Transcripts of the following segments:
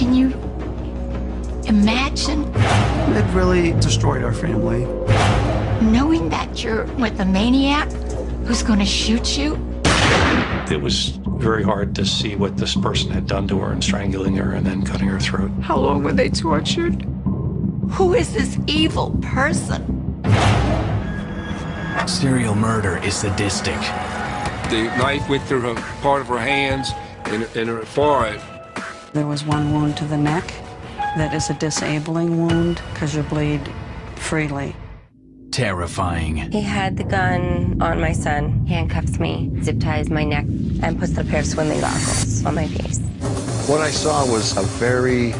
Can you imagine It really destroyed our family. knowing that you're with a maniac who's going to shoot you? It was very hard to see what this person had done to her and strangling her and then cutting her throat. How long were they tortured? Who is this evil person? Serial murder is sadistic. The knife went through her part of her hands and her forehead. There was one wound to the neck that is a disabling wound because you bleed freely. Terrifying. He had the gun on my son, handcuffs me, zip ties my neck, and puts a pair of swimming goggles on my face. What I saw was a very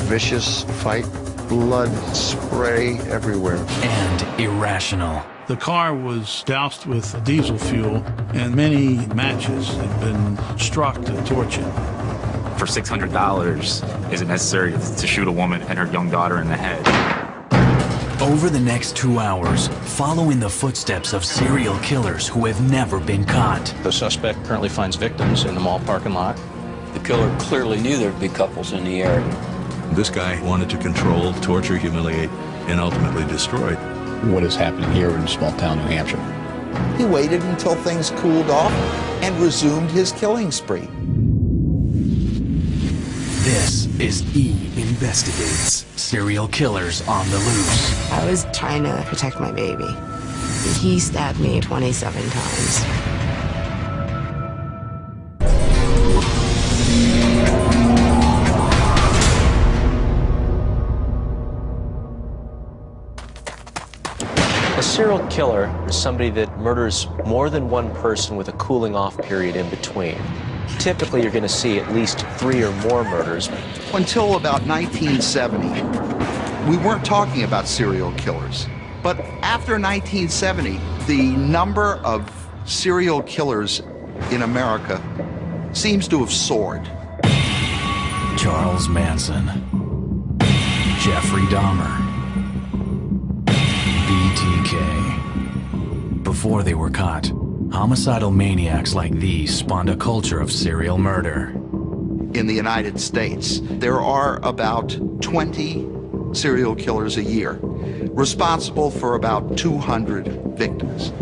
vicious fight, blood spray everywhere. And irrational. The car was doused with diesel fuel, and many matches had been struck to torch it. For $600, is it necessary to shoot a woman and her young daughter in the head? Over the next 2 hours, follow in the footsteps of serial killers who have never been caught. The suspect currently finds victims in the mall parking lot. The killer clearly knew there'd be couples in the area. This guy wanted to control, torture, humiliate, and ultimately destroy. What is happening here in small town New Hampshire? He waited until things cooled off and resumed his killing spree. This is E! Investigates. Serial killers on the loose. I was trying to protect my baby. He stabbed me 27 times. A serial killer is somebody that murders more than one person with a cooling off period in between. Typically, you're going to see at least 3 or more murders. Until about 1970, we weren't talking about serial killers. But after 1970, the number of serial killers in America seems to have soared. Charles Manson. Jeffrey Dahmer. BTK. Before they were caught, homicidal maniacs like these spawned a culture of serial murder. In the United States, there are about 20 serial killers a year, responsible for about 200 victims.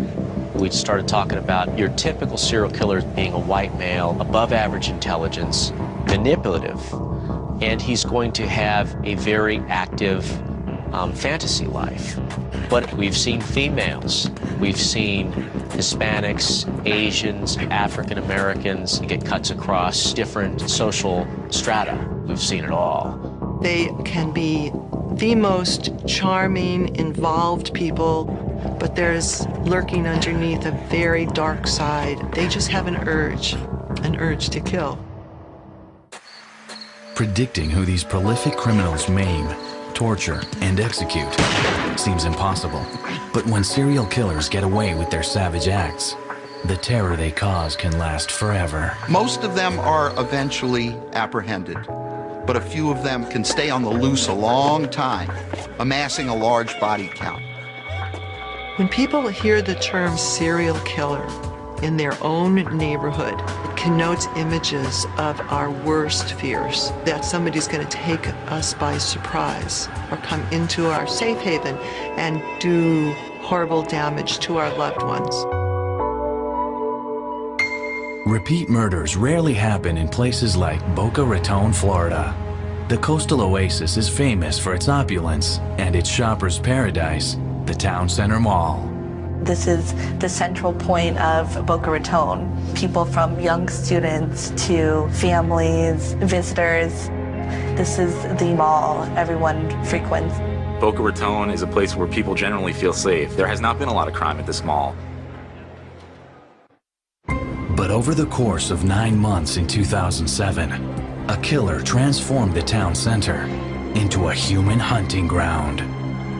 We started talking about your typical serial killer being a white male, above average intelligence, manipulative, and he's going to have a very active fantasy life. But we've seen females, we've seen Hispanics, Asians, African Americans get cuts across different social strata. We've seen it all. They can be the most charming, involved people, but there's lurking underneath a very dark side. They just have an urge to kill. Predicting who these prolific criminals maim, torture, and execute seems impossible. But when serial killers get away with their savage acts, the terror they cause can last forever. Most of them are eventually apprehended, but a few of them can stay on the loose a long time, amassing a large body count. When people hear the term serial killer in their own neighborhood, it connotes images of our worst fears, that somebody's going to take us by surprise or come into our safe haven and do horrible damage to our loved ones. Repeat murders rarely happen in places like Boca Raton, Florida. The coastal oasis is famous for its opulence and its shopper's paradise, the town center mall. This is the central point of Boca Raton. People from young students to families, visitors. This is the mall everyone frequents. Boca Raton is a place where people generally feel safe. There has not been a lot of crime at this mall. But over the course of 9 months in 2007, a killer transformed the town center into a human hunting ground.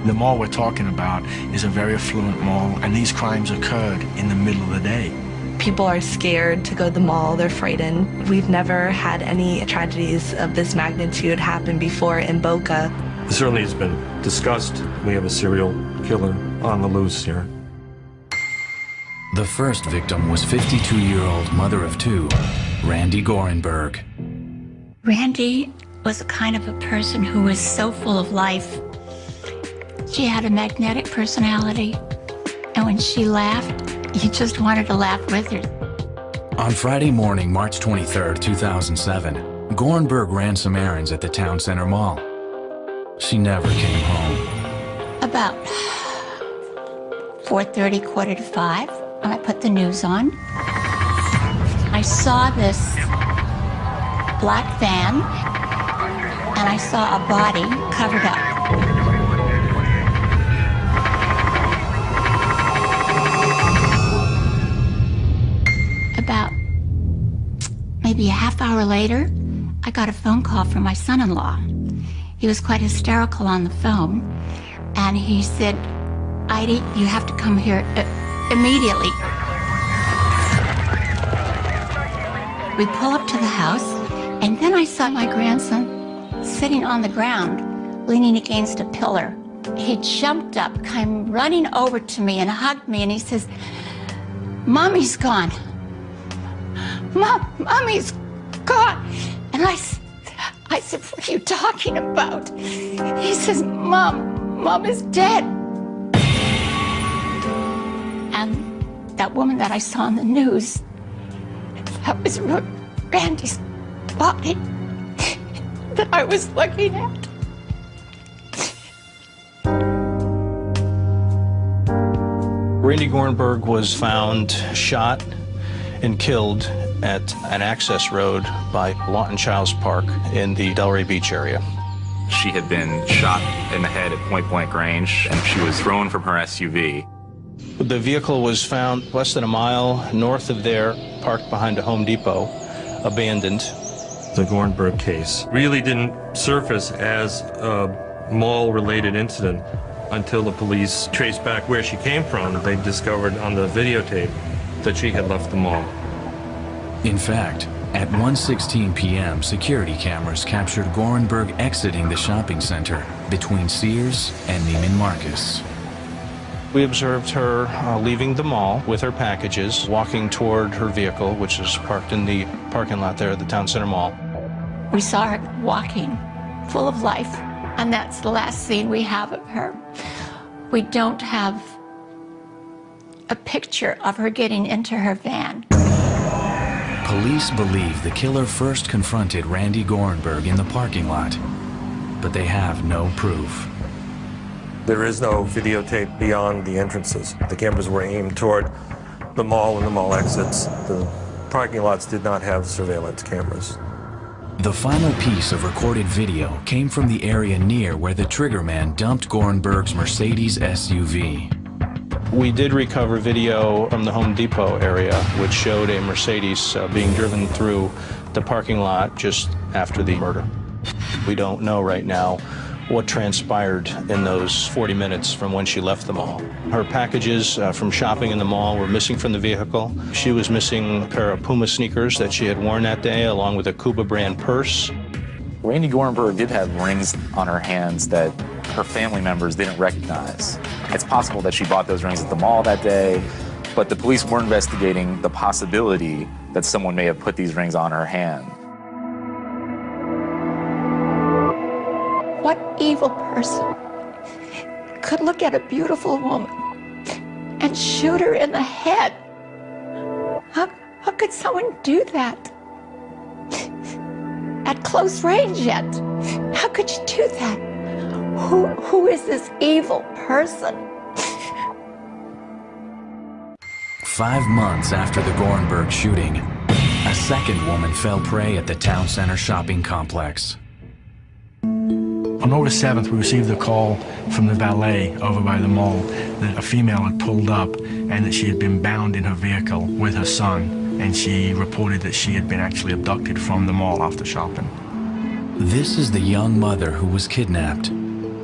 The mall we're talking about is a very affluent mall, and these crimes occurred in the middle of the day. People are scared to go to the mall, they're frightened. We've never had any tragedies of this magnitude happen before in Boca. It certainly has been discussed. We have a serial killer on the loose here. The first victim was 52-year-old mother of 2, Randy Gorenberg. Randy was a kind of a person who was so full of life. She had a magnetic personality, and when she laughed, you just wanted to laugh with her. On Friday morning, March 23, 2007, Gorenberg ran some errands at the Town Center Mall. She never came home. About 4:30, 4:45, and I put the news on. I saw this black van, and I saw a body covered up. About maybe a half hour later, I got a phone call from my son-in-law. He was quite hysterical on the phone, and he said, "Heidi, you have to come here immediately." We pull up to the house, and then I saw my grandson sitting on the ground, leaning against a pillar. He jumped up, came running over to me and hugged me, and he says, "Mommy's gone. Mommy's gone." And I said, "What are you talking about?" He says, Mom is dead." And that woman that I saw on the news, that was Randy's body that I was looking at. Randy Gorenberg was found shot and killed at an access road by Lawton Childs Park in the Delray Beach area. She had been shot in the head at point-blank range, and she was thrown from her SUV. The vehicle was found less than a mile north of there, parked behind a Home Depot, abandoned. The Gorenberg case really didn't surface as a mall-related incident until the police traced back where she came from. They discovered on the videotape that she had left the mall. In fact, at 1:16 p.m., security cameras captured Gorenberg exiting the shopping center between Sears and Neiman Marcus. We observed her leaving the mall with her packages, walking toward her vehicle, which is parked in the parking lot there at the Town Center Mall. We saw her walking, full of life, and that's the last scene we have of her. We don't have a picture of her getting into her van. Police believe the killer first confronted Randy Gorenberg in the parking lot, but they have no proof. There is no videotape beyond the entrances. The cameras were aimed toward the mall and the mall exits. The parking lots did not have surveillance cameras. The final piece of recorded video came from the area near where the triggerman dumped Gorenberg's Mercedes SUV. We did recover video from the Home Depot area, which showed a Mercedes being driven through the parking lot just after the murder. We don't know right now what transpired in those 40 minutes from when she left the mall. Her packages from shopping in the mall were missing from the vehicle. She was missing a pair of Puma sneakers that she had worn that day, along with a Cuba brand purse. Randy Gorenberg did have rings on her hands that her family members didn't recognize. It's possible that she bought those rings at the mall that day, but the police were investigating the possibility that someone may have put these rings on her hand. What evil person could look at a beautiful woman and shoot her in the head? How could someone do that? At close range yet? How could you do that? Who is this evil person? 5 months after the Gorenberg shooting, a second woman fell prey at the Town Center shopping complex. On August 7th, we received a call from the valet over by the mall that a female had pulled up and that she had been bound in her vehicle with her son, and she reported that she had been actually abducted from the mall after shopping. This is the young mother who was kidnapped.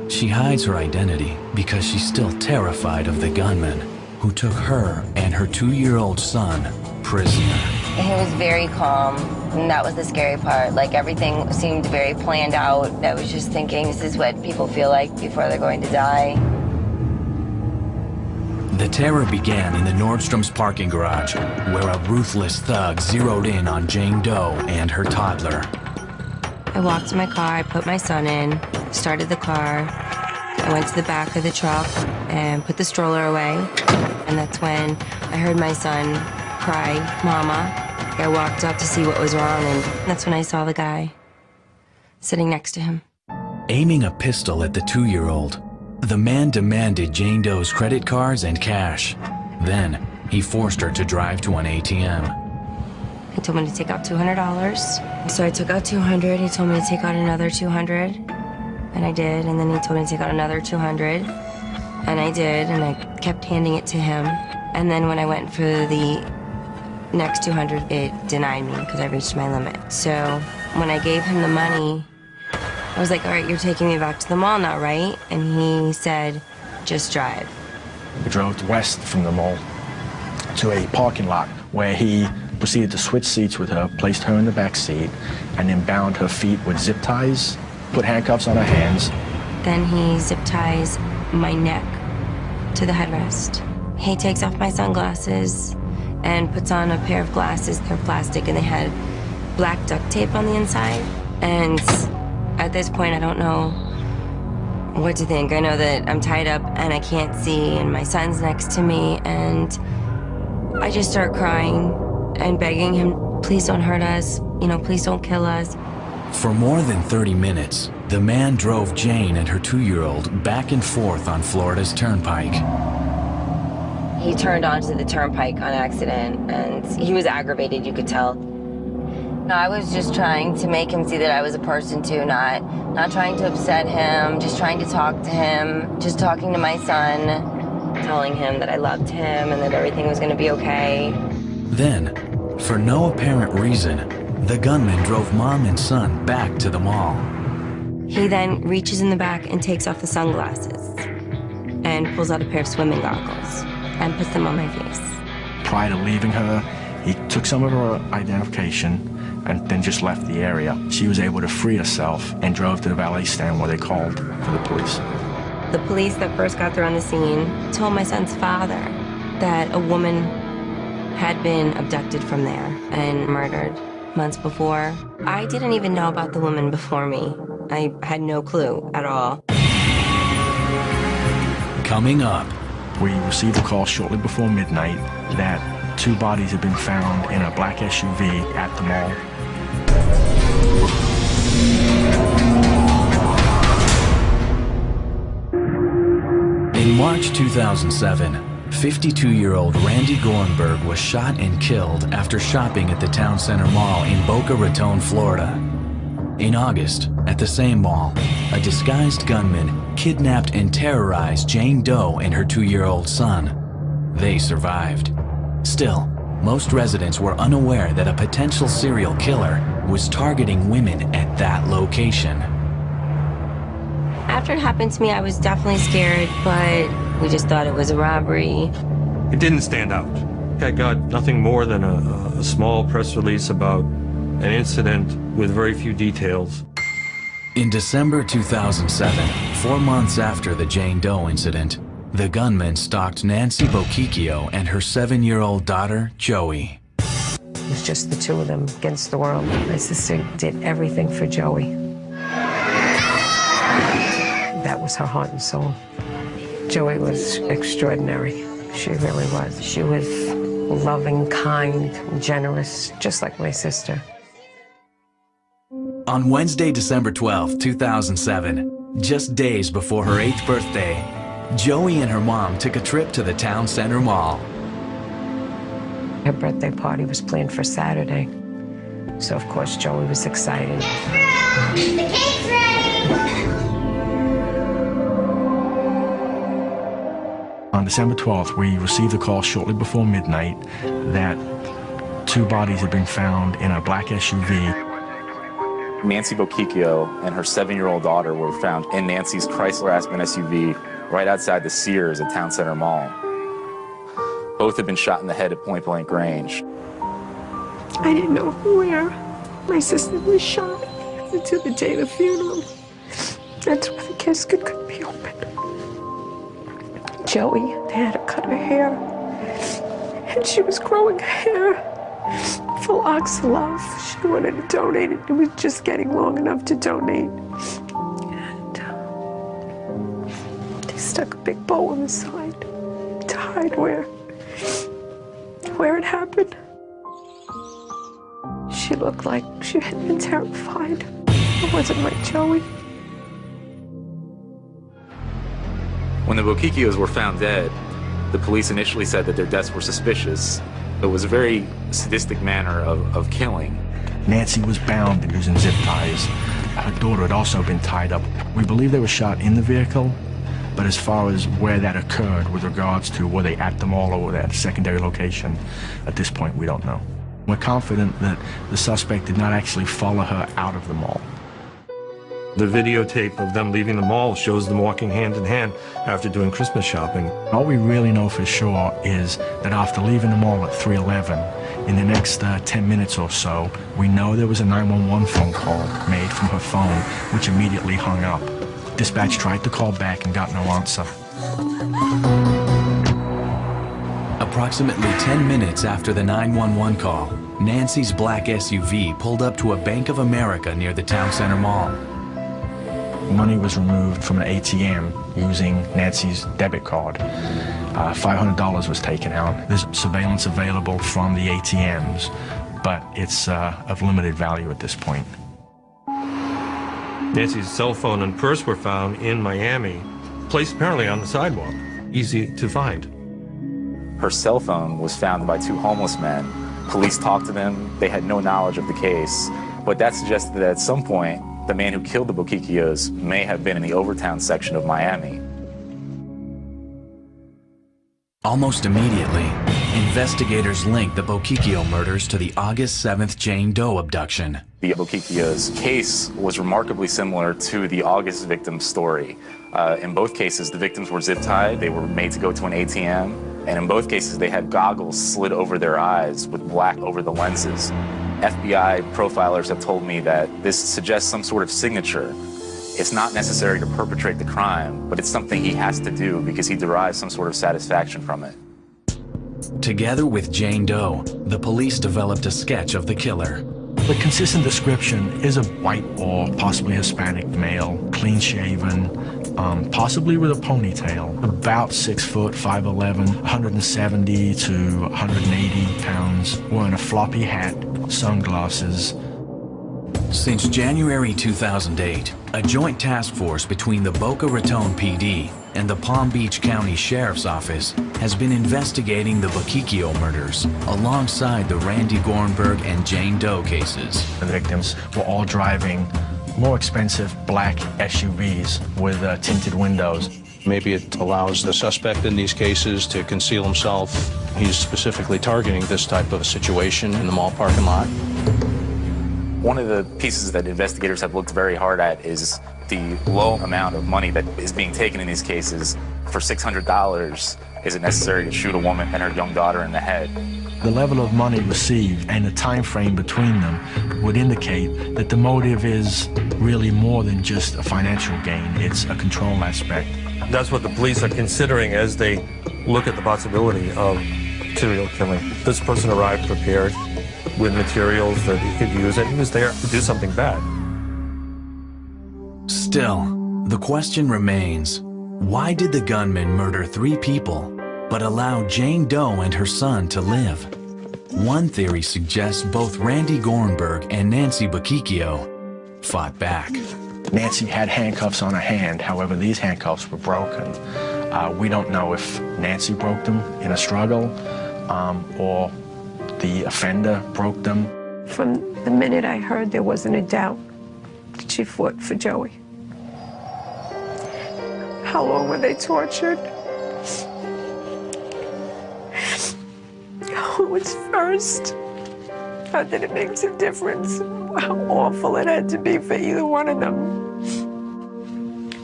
She hides her identity because she's still terrified of the gunman who took her and her 2-year-old son prisoner. He was very calm, and that was the scary part. Like, everything seemed very planned out. I was just thinking, this is what people feel like before they're going to die. The terror began in the Nordstrom's parking garage, where a ruthless thug zeroed in on Jane Doe and her toddler. I walked to my car, I put my son in, started the car. I went to the back of the truck and put the stroller away. And that's when I heard my son cry, "Mama." I walked up to see what was wrong, and that's when I saw the guy sitting next to him. Aiming a pistol at the 2-year-old, the man demanded Jane Doe's credit cards and cash. Then, he forced her to drive to an ATM. He told me to take out $200. So I took out $200. He told me to take out another $200. And I did. And then he told me to take out another $200. And I did. And I kept handing it to him. And then when I went for the next $200, it denied me because I reached my limit. So when I gave him the money, I was like, all right, you're taking me back to the mall now, right? And he said, just drive. We drove west from the mall to a parking lot where he proceeded to switch seats with her, placed her in the back seat, and then bound her feet with zip ties, put handcuffs on her hands. Then he zip ties my neck to the headrest. He takes off my sunglasses and puts on a pair of glasses. They're plastic and they had black duct tape on the inside. And at this point, I don't know what to think. I know that I'm tied up and I can't see, and my son's next to me, and I just start crying and begging him, please don't hurt us, please don't kill us. For more than 30 minutes, the man drove Jane and her 2-year-old back and forth on Florida's turnpike. He turned onto the turnpike on accident, and he was aggravated, you could tell. I was just trying to make him see that I was a person too, not trying to upset him, just trying to talk to him, just talking to my son, telling him that I loved him and that everything was going to be okay. Then, for no apparent reason, the gunman drove mom and son back to the mall. He then reaches in the back and takes off the sunglasses and pulls out a pair of swimming goggles and puts them on my face. Prior to leaving her, he took some of her identification and then just left the area. She was able to free herself and drove to the valet stand where they called for the police. The police that first got there on the scene told my son's father that a woman had been abducted from there and murdered months before. I didn't even know about the woman before me. I had no clue at all. Coming up, we received a call shortly before midnight that 2 bodies had been found in a black SUV at the mall. In March 2007, 52-year-old Randy Gorenberg was shot and killed after shopping at the Town Center Mall in Boca Raton, Florida. In August, at the same mall, a disguised gunman kidnapped and terrorized Jane Doe and her 2-year-old son. They survived. Still, most residents were unaware that a potential serial killer was targeting women at that location. After it happened to me, I was definitely scared, but we just thought it was a robbery. It didn't stand out. I got nothing more than a small press release about an incident with very few details. In December 2007, 4 months after the Jane Doe incident, the gunman stalked Nancy Bochicchio and her 7-year-old daughter, Joey. It was just the 2 of them against the world. My sister did everything for Joey. That was her heart and soul. Joey was extraordinary. She really was. She was loving, kind, generous, just like my sister. On Wednesday, December 12, 2007, just days before her 8th birthday, Joey and her mom took a trip to the Town Center Mall. Her birthday party was planned for Saturday, so of course Joey was excited. The cake's ready! On December 12th, we received a call shortly before midnight that 2 bodies had been found in a black SUV. Nancy Bochicchio and her 7-year-old daughter were found in Nancy's Chrysler Aspen SUV right outside the Sears at Town Center Mall. Both had been shot in the head at point-blank range. I didn't know where my sister was shot until the day of the funeral. That's where the casket could be opened. Joey, they had to cut her hair, and she was growing her hair for Locks of Love. She wanted to donate it. It was just getting long enough to donate. And they stuck a big bow on the side to hide where it happened. She looked like she had been terrified. It wasn't like Joey. When the Boquiquios were found dead, the police initially said that their deaths were suspicious. It was a very sadistic manner of killing. Nancy was bound and using zip ties. Her daughter had also been tied up. We believe they were shot in the vehicle, but as far as where that occurred with regards to were they at the mall or were they at a secondary location, at this point we don't know. We're confident that the suspect did not actually follow her out of the mall. The videotape of them leaving the mall shows them walking hand in hand after doing Christmas shopping. All we really know for sure is that after leaving the mall at 3:11, in the next 10 minutes or so, we know there was a 911 phone call made from her phone, which immediately hung up. Dispatch tried to call back and got no answer. Approximately 10 minutes after the 911 call, Nancy's black SUV pulled up to a Bank of America near the Town Center Mall. Money was removed from an ATM using Nancy's debit card. $500 was taken out. There's surveillance available from the ATMs, but it's of limited value at this point. Nancy's cell phone and purse were found in Miami, placed apparently on the sidewalk, easy to find. Her cell phone was found by two homeless men. Police talked to them. They had no knowledge of the case, but that suggested that at some point, the man who killed the Boquiquios may have been in the Overtown section of Miami. Almost immediately, investigators linked the Boquiquio murders to the August 7th Jane Doe abduction. The Boquiquios case was remarkably similar to the August victim's story. In both cases, the victims were zip-tied. They were made to go to an ATM. And in both cases, they had goggles slid over their eyes with black over the lenses. FBI profilers have told me that this suggests some sort of signature. It's not necessary to perpetrate the crime, but it's something he has to do because he derives some sort of satisfaction from it. Together with Jane Doe, the police developed a sketch of the killer. The consistent description is a white or possibly Hispanic male, clean-shaven, possibly with a ponytail, about 6 foot, 5'11", 170 to 180 pounds, wearing a floppy hat, sunglasses. Since January 2008, a joint task force between the Boca Raton PD and the Palm Beach County Sheriff's Office has been investigating the Boquiquio murders alongside the Randy Gornberg and Jane Doe cases. The victims were all driving more expensive black SUVs with tinted windows. Maybe it allows the suspect in these cases to conceal himself. He's specifically targeting this type of a situation in the mall parking lot. One of the pieces that investigators have looked very hard at is the low amount of money that is being taken in these cases. For $600, is it necessary to shoot a woman and her young daughter in the head? The level of money received and the time frame between them would indicate that the motive is really more than just a financial gain. It's a control aspect. That's what the police are considering as they look at the possibility of serial killing. This person arrived prepared with materials that he could use, and he was there to do something bad. Still, the question remains, why did the gunman murder 3 people but allow Jane Doe and her son to live? One theory suggests both Randy Gornberg and Nancy Boquiquio fought back. Nancy had handcuffs on her hand, however, these handcuffs were broken. We don't know if Nancy broke them in a struggle or the offender broke them. From the minute I heard, there wasn't a doubt that she fought for Joey. How long were they tortured? Who was first? Not that it makes a difference how awful it had to be for either one of them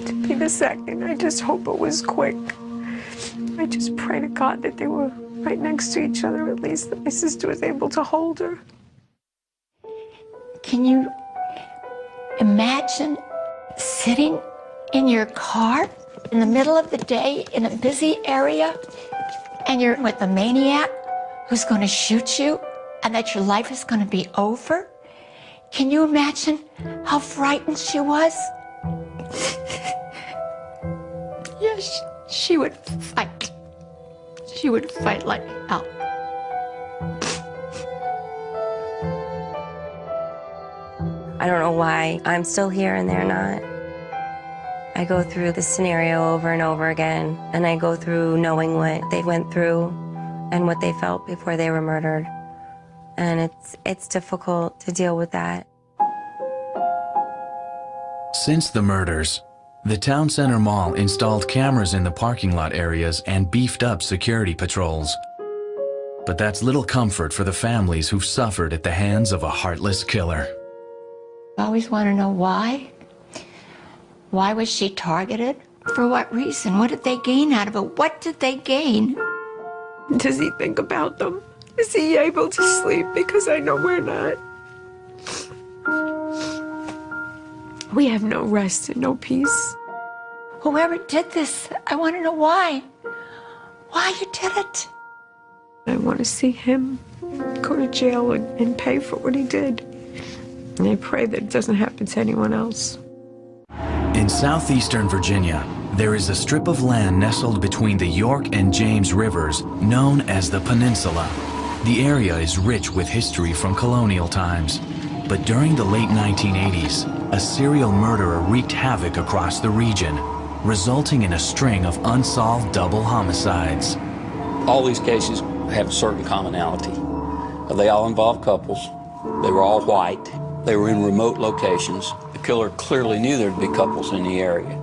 to be the second. I just hope it was quick. I just pray to God that they were right next to each other, at least that my sister was able to hold her. Can you imagine sitting in your car in the middle of the day in a busy area and you're with a maniac who's going to shoot you and that your life is going to be over? Can you imagine how frightened she was? Yes, she would fight. She would fight like hell. I don't know why I'm still here and they're not. I go through the scenario over and over again, and I go through knowing what they went through and what they felt before they were murdered. And it's difficult to deal with that. Since the murders, the Town Center Mall installed cameras in the parking lot areas and beefed up security patrols. But that's little comfort for the families who've suffered at the hands of a heartless killer. I always want to know why. Why was she targeted? For what reason? What did they gain out of it? What did they gain? Does he think about them? Is he able to sleep? Because I know we're not. We have no rest and no peace. Whoever did this, I want to know why. Why you did it. I want to see him go to jail and pay for what he did. And I pray that it doesn't happen to anyone else. In southeastern Virginia, there is a strip of land nestled between the York and James rivers known as the Peninsula. The area is rich with history from colonial times. But during the late 1980s, a serial murderer wreaked havoc across the region, resulting in a string of unsolved double homicides. All these cases have a certain commonality. They all involve couples. They were all white. They were in remote locations. The killer clearly knew there'd be couples in the area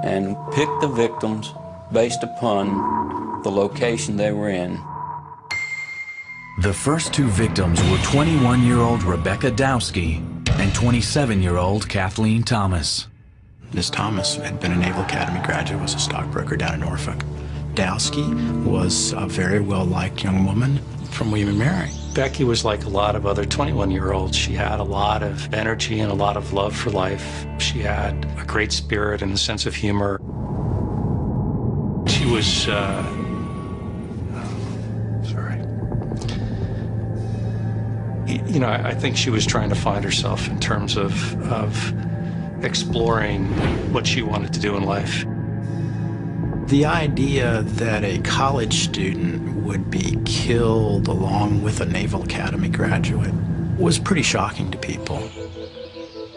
and picked the victims based upon the location they were in. The first two victims were 21-year-old Rebecca Dowski and 27-year-old Kathleen Thomas. Ms. Thomas had been a Naval Academy graduate, was a stockbroker down in Norfolk. Dowski was a very well-liked young woman from William and Mary. Becky was like a lot of other 21-year-olds. She had a lot of energy and a lot of love for life. She had a great spirit and a sense of humor. She was, you know, I think she was trying to find herself in terms of exploring what she wanted to do in life. The idea that a college student would be killed along with a Naval Academy graduate was pretty shocking to people.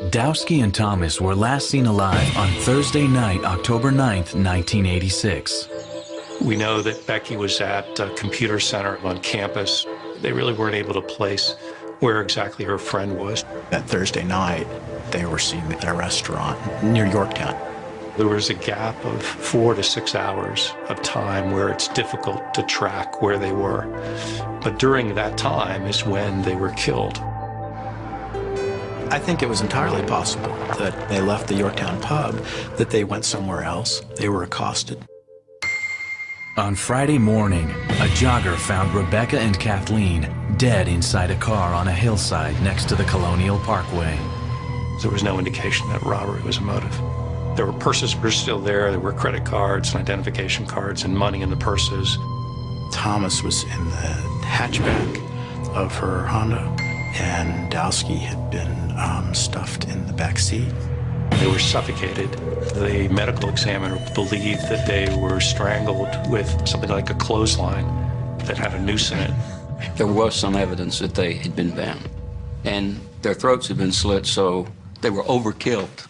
Dowski and Thomas were last seen alive on Thursday night, October 9th, 1986. We know that Becky was at a computer center on campus. They really weren't able to place where exactly her friend was. That Thursday night, they were seen at a restaurant near Yorktown. There was a gap of 4 to 6 hours of time where it's difficult to track where they were. But during that time is when they were killed. I think it was entirely possible that they left the Yorktown pub, that they went somewhere else. They were accosted. On Friday morning, a jogger found Rebecca and Kathleen dead inside a car on a hillside next to the Colonial Parkway. There was no indication that robbery was a motive. There were purses were still there. There were credit cards and identification cards and money in the purses. Thomas was in the hatchback of her Honda, and Dowski had been stuffed in the back seat. They were suffocated. The medical examiner believed that they were strangled with something like a clothesline that had a noose in it. There was some evidence that they had been bound, and their throats had been slit, so they were overkilled.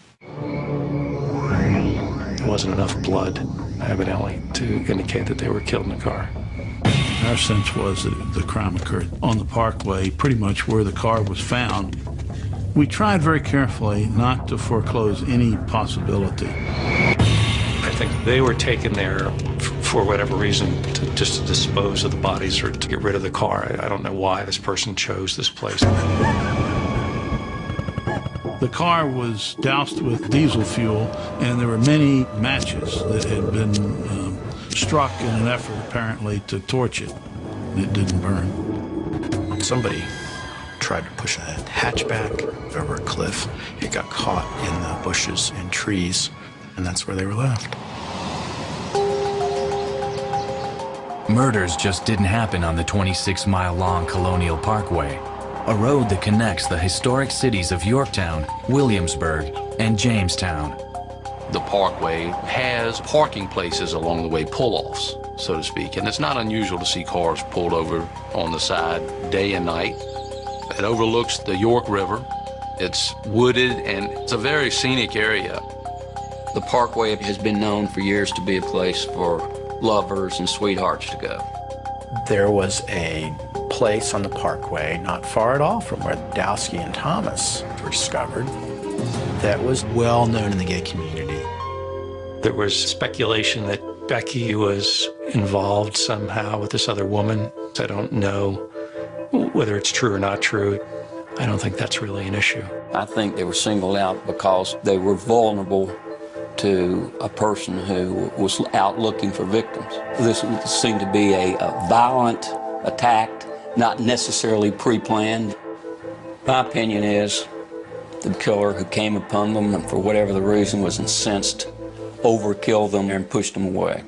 There wasn't enough blood, evidently, to indicate that they were killed in the car. Our sense was that the crime occurred on the parkway, pretty much where the car was found. We tried very carefully not to foreclose any possibility. I think they were taken there for whatever reason, just to dispose of the bodies or to get rid of the car. I don't know why this person chose this place. The car was doused with diesel fuel, and there were many matches that had been struck in an effort, apparently, to torch it. It didn't burn. Somebody tried to push a hatchback over a cliff. It got caught in the bushes and trees, and that's where they were left. murders just didn't happen on the 26-mile-long Colonial Parkway, a road that connects the historic cities of Yorktown, Williamsburg, and Jamestown. The parkway has parking places along the way, pull-offs, so to speak, and it's not unusual to see cars pulled over on the side day and night. It overlooks the York River. It's wooded, and it's a very scenic area. The parkway has been known for years to be a place for lovers and sweethearts to go. There was a place on the parkway not far at all from where Dowski and Thomas were discovered that was well known in the gay community. There was speculation that Becky was involved somehow with this other woman. I don't know whether it's true or not true. I don't think that's really an issue. I think they were singled out because they were vulnerable to a person who was out looking for victims. This seemed to be a violent attack, not necessarily pre-planned. My opinion is the killer who came upon them and for whatever the reason was incensed, overkilled them and pushed them away.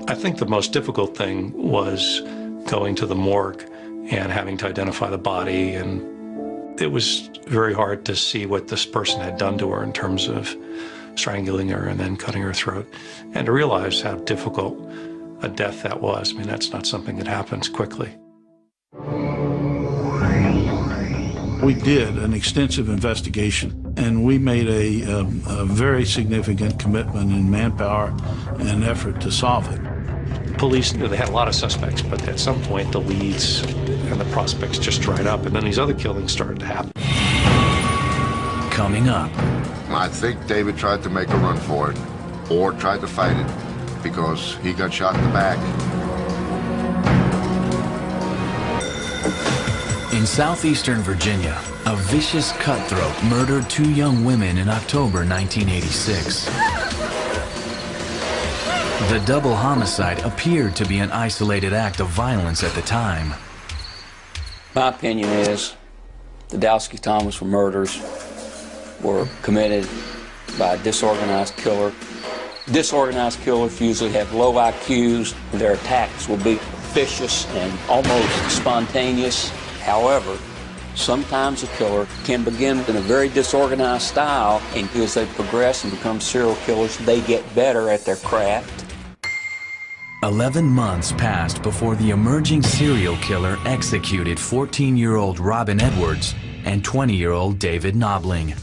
I think the most difficult thing was going to the morgue and having to identify the body, and it was very hard to see what this person had done to her in terms of strangling her and then cutting her throat, and to realize how difficult a death that was. I mean, that's not something that happens quickly. We did an extensive investigation, and we made a very significant commitment in manpower and effort to solve it. Police knew they had a lot of suspects, but at some point the leads and the prospects just dried up, and then these other killings started to happen. Coming up. I think David tried to make a run for it, or tried to fight it, because he got shot in the back. In southeastern Virginia, a vicious cutthroat murdered 2 young women in October 1986. The double homicide appeared to be an isolated act of violence at the time. My opinion is the Dowski-Thomas murders were committed by a disorganized killer. Disorganized killers usually have low IQs. Their attacks will be vicious and almost spontaneous. However, sometimes a killer can begin in a very disorganized style, and as they progress and become serial killers, they get better at their craft. 11 months passed before the emerging serial killer executed 14-year-old Robin Edwards and 20-year-old David Knobling.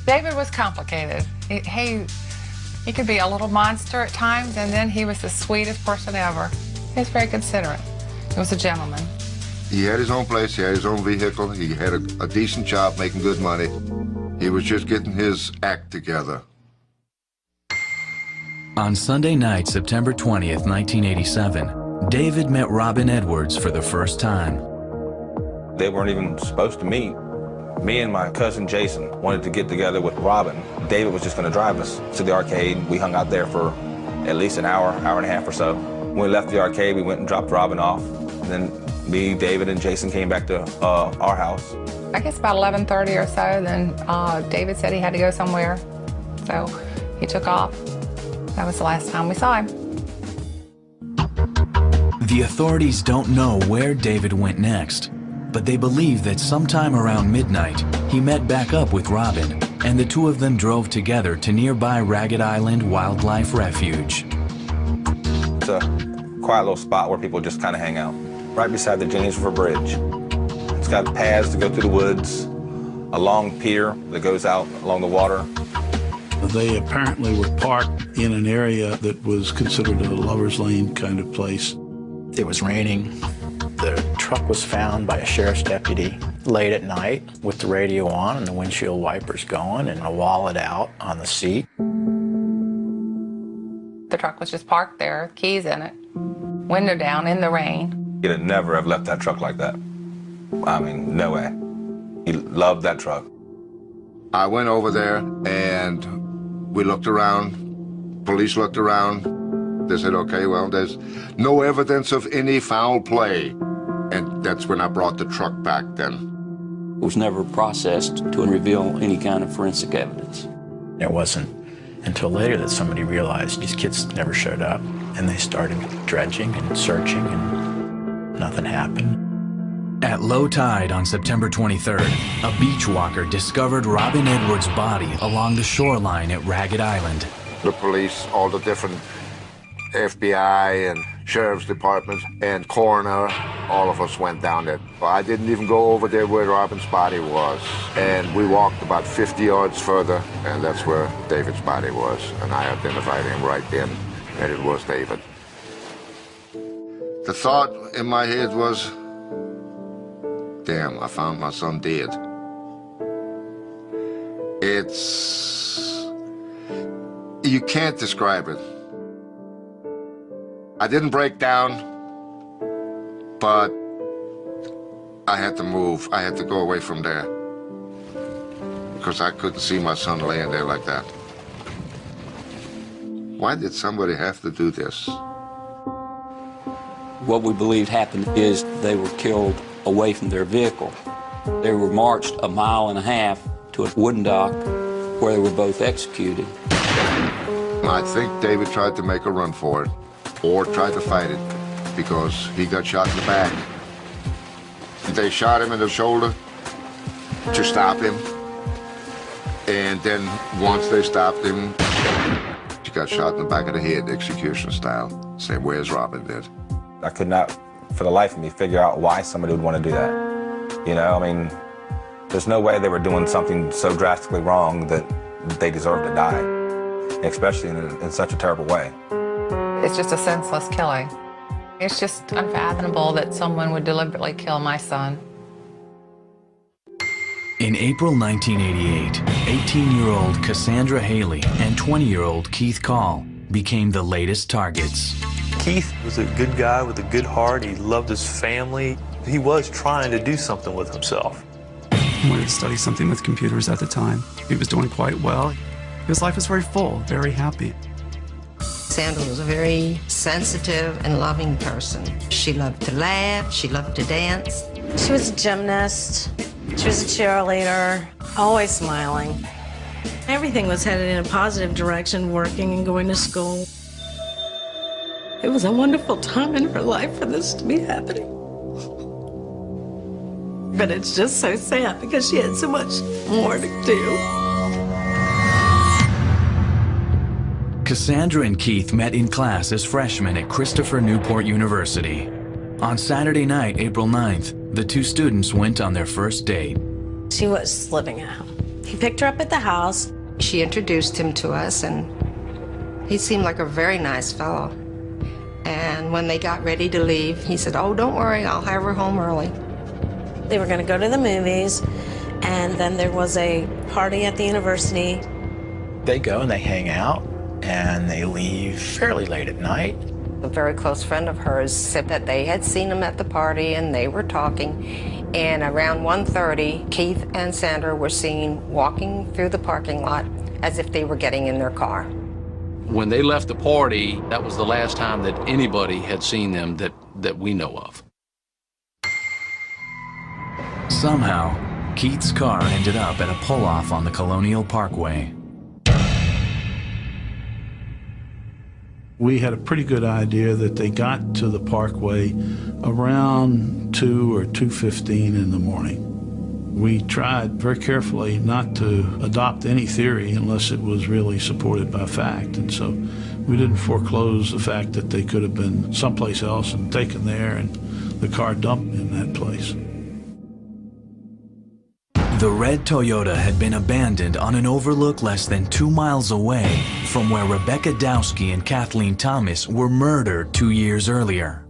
David was complicated. He could be a little monster at times, and then he was the sweetest person ever. He was very considerate. He was a gentleman. He had his own place, he had his own vehicle, he had a decent job making good money. He was just getting his act together. On Sunday night, September 20th, 1987, David met Robin Edwards for the first time. They weren't even supposed to meet. Me and my cousin Jason wanted to get together with Robin. David was just going to drive us to the arcade. We hung out there for at least an hour, hour and a half or so. When we left the arcade, we went and dropped Robin off. Then me, David, and Jason came back to our house. I guess about 11:30 or so, then David said he had to go somewhere. So he took off. That was the last time we saw him. The authorities don't know where David went next, but they believe that sometime around midnight, he met back up with Robin, and the two of them drove together to nearby Ragged Island Wildlife Refuge. It's a quiet little spot where people just kind of hang out, right beside the James River Bridge. It's got paths to go through the woods, a long pier that goes out along the water. They apparently were parked in an area that was considered a lover's lane kind of place. It was raining. The truck was found by a sheriff's deputy late at night with the radio on and the windshield wipers going and a wallet out on the seat. The truck was just parked there, keys in it, window down in the rain. He'd never have left that truck like that. I mean, no way. He loved that truck. I went over there and we looked around, police looked around. They said, okay, well, there's no evidence of any foul play. And that's when I brought the truck back then. It was never processed to reveal any kind of forensic evidence. There wasn't until later that somebody realized these kids never showed up, and they started dredging and searching, and nothing happened. At low tide on September 23rd, a beach walker discovered Robin Edwards' body along the shoreline at Ragged Island. The police, all the different FBI and sheriff's departments and coroner, all of us went down there. I didn't even go over there where Robin's body was. And we walked about 50 yards further, and that's where David's body was. And I identified him right then, and it was David. The thought in my head was, damn, I found my son dead. You can't describe it. I didn't break down, but I had to move. I had to go away from there because I couldn't see my son laying there like that. Why did somebody have to do this? What we believed happened is they were killed away from their vehicle. They were marched 1.5 miles to a wooden dock where they were both executed. I think David tried to make a run for it or tried to fight it because he got shot in the back. They shot him in the shoulder to stop him. And then once they stopped him, he got shot in the back of the head, execution style. Same way as Robin did. I could not, for the life of me, figure out why somebody would want to do that. You know, I mean, there's no way they were doing something so drastically wrong that they deserved to die, especially in such a terrible way. It's just a senseless killing. It's just unfathomable that someone would deliberately kill my son. In April 1988, 18-year-old Cassandra Haley and 20-year-old Keith Call became the latest targets. Keith was a good guy with a good heart. He loved his family. He was trying to do something with himself. He wanted to study something with computers at the time. He was doing quite well. His life was very full, very happy. Sandra was a very sensitive and loving person. She loved to laugh, she loved to dance. She was a gymnast, she was a cheerleader, always smiling. Everything was headed in a positive direction, working and going to school. It was a wonderful time in her life for this to be happening. But it's just so sad because she had so much more to do. Cassandra and Keith met in class as freshmen at Christopher Newport University. On Saturday night, April 9th, the two students went on their first date. She was living at home. He picked her up at the house. She introduced him to us, and he seemed like a very nice fellow. And when they got ready to leave, he said, "Oh, don't worry, I'll have her home early." They were going to go to the movies, and then there was a party at the university. They go and they hang out, and they leave fairly late at night. A very close friend of hers said that they had seen him at the party and they were talking. And around 1:30, Keith and Sandra were seen walking through the parking lot as if they were getting in their car. When they left the party, that was the last time that anybody had seen them that we know of. Somehow, Keith's car ended up at a pull-off on the Colonial Parkway. We had a pretty good idea that they got to the parkway around 2 or 2:15 in the morning. We tried very carefully not to adopt any theory unless it was really supported by fact, and so we didn't foreclose the fact that they could have been someplace else and taken there and the car dumped in that place. The red Toyota had been abandoned on an overlook less than 2 miles away from where Rebecca Dowski and Kathleen Thomas were murdered 2 years earlier.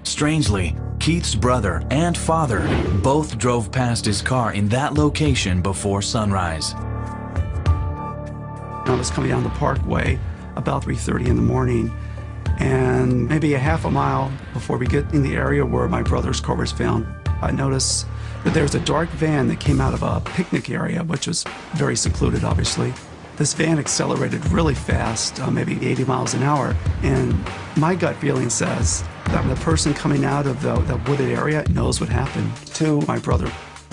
Strangely, Keith's brother and father both drove past his car in that location before sunrise. I was coming down the parkway about 3:30 in the morning, and maybe a half a mile before we get in the area where my brother's car was found, I noticed that there was a dark van that came out of a picnic area, which was very secluded, obviously. This van accelerated really fast, maybe 80 miles an hour, and my gut feeling says that the person coming out of the wooded area knows what happened to my brother.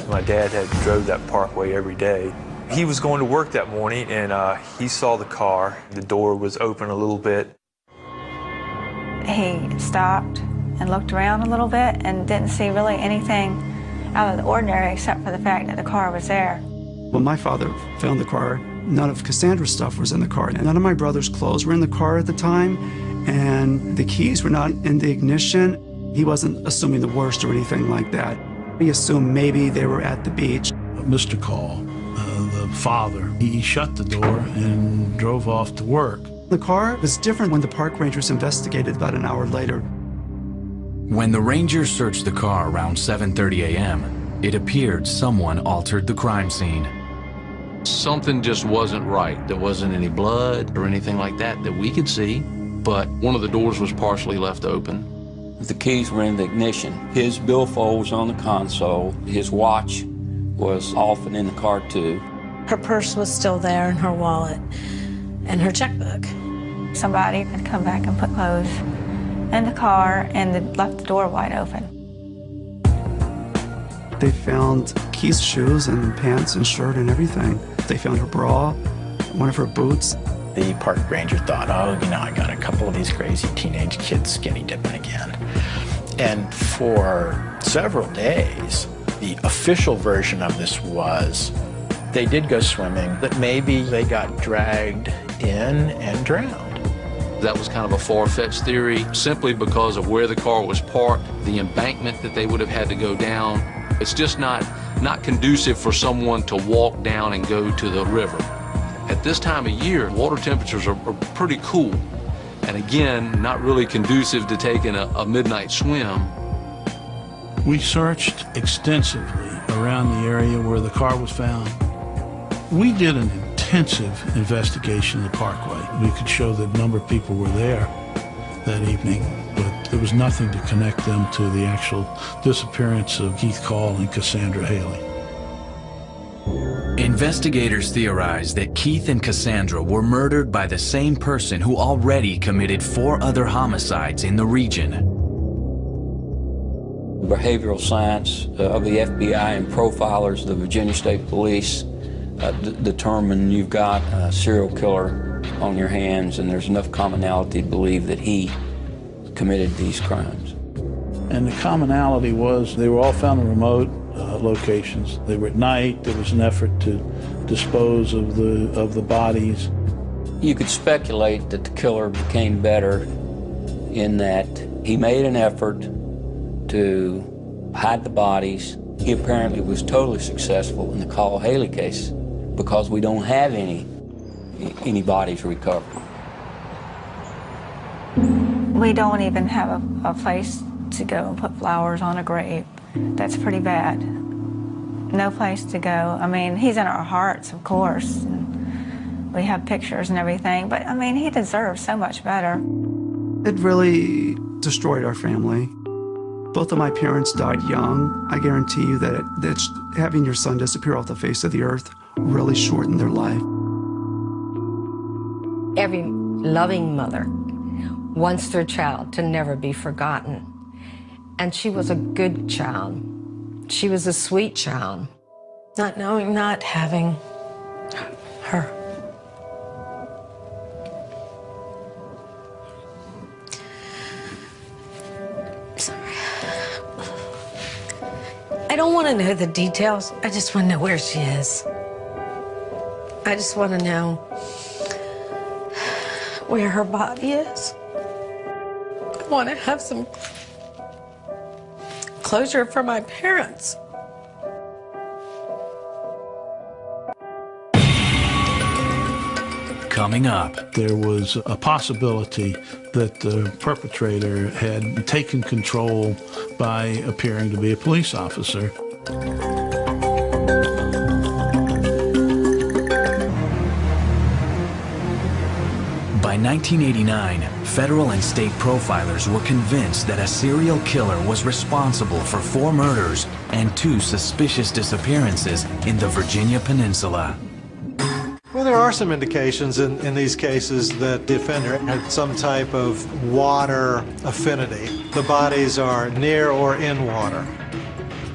My dad had drove that parkway every day, He was going to work that morning, and he saw the car. The door was open a little bit. He stopped and looked around a little bit and didn't see really anything out of the ordinary except for the fact that the car was there. When my father found the car, none of Cassandra's stuff was in the car. None of my brother's clothes were in the car at the time, and the keys were not in the ignition. He wasn't assuming the worst or anything like that. He assumed maybe they were at the beach. Mr. Call, the father, he shut the door and drove off to work. The car was different when the park rangers investigated about an hour later. When the rangers searched the car around 7:30 a.m., it appeared someone altered the crime scene. Something just wasn't right. There wasn't any blood or anything like that that we could see, but one of the doors was partially left open. The keys were in the ignition. His billfold was on the console. His watch was off and in the car too. Her purse was still there and her wallet and her checkbook. Somebody had come back and put clothes in the car and left the door wide open. They found Keith's shoes and pants and shirt and everything. They found her bra, one of her boots. The park ranger thought, oh, you know, I got a couple of these crazy teenage kids skinny dipping again. And for several days, the official version of this was they did go swimming, but maybe they got dragged in and drowned. That was kind of a far-fetched theory, simply because of where the car was parked, the embankment that they would have had to go down. It's just not conducive for someone to walk down and go to the river. At this time of year, water temperatures are pretty cool. And again, not really conducive to taking a midnight swim. We searched extensively around the area where the car was found. We did an intensive investigation of the parkway. We could show that a number of people were there that evening, but there was nothing to connect them to the actual disappearance of Keith Call and Cassandra Haley. Investigators theorize that Keith and Cassandra were murdered by the same person who already committed 4 other homicides in the region. Behavioral science of the FBI and profilers of the Virginia State Police determine you've got a serial killer on your hands, and there's enough commonality to believe that he committed these crimes. And the commonality was they were all found in remote locations. They were at night. There was an effort to dispose of the bodies. You could speculate that the killer became better in that he made an effort to hide the bodies. He apparently was totally successful in the Call Haley case because we don't have any bodies recovered. We don't even have a place to go and put flowers on a grave. That's pretty bad. No place to go. I mean, he's in our hearts, of course. And we have pictures and everything, but I mean, he deserves so much better. It really destroyed our family. Both of my parents died young. I guarantee you that having your son disappear off the face of the earth really shortened their life. Every loving mother wants their child to never be forgotten. And she was a good child. She was a sweet child. Not knowing, not having her. Sorry. I don't want to know the details. I just want to know where she is. I just want to know where her body is. I want to have some closure for my parents. Coming up, there was a possibility that the perpetrator had taken control by appearing to be a police officer. By 1989, federal and state profilers were convinced that a serial killer was responsible for 4 murders and 2 suspicious disappearances in the Virginia Peninsula. Well, there are some indications in these cases that the offender had some type of water affinity. The bodies are near or in water.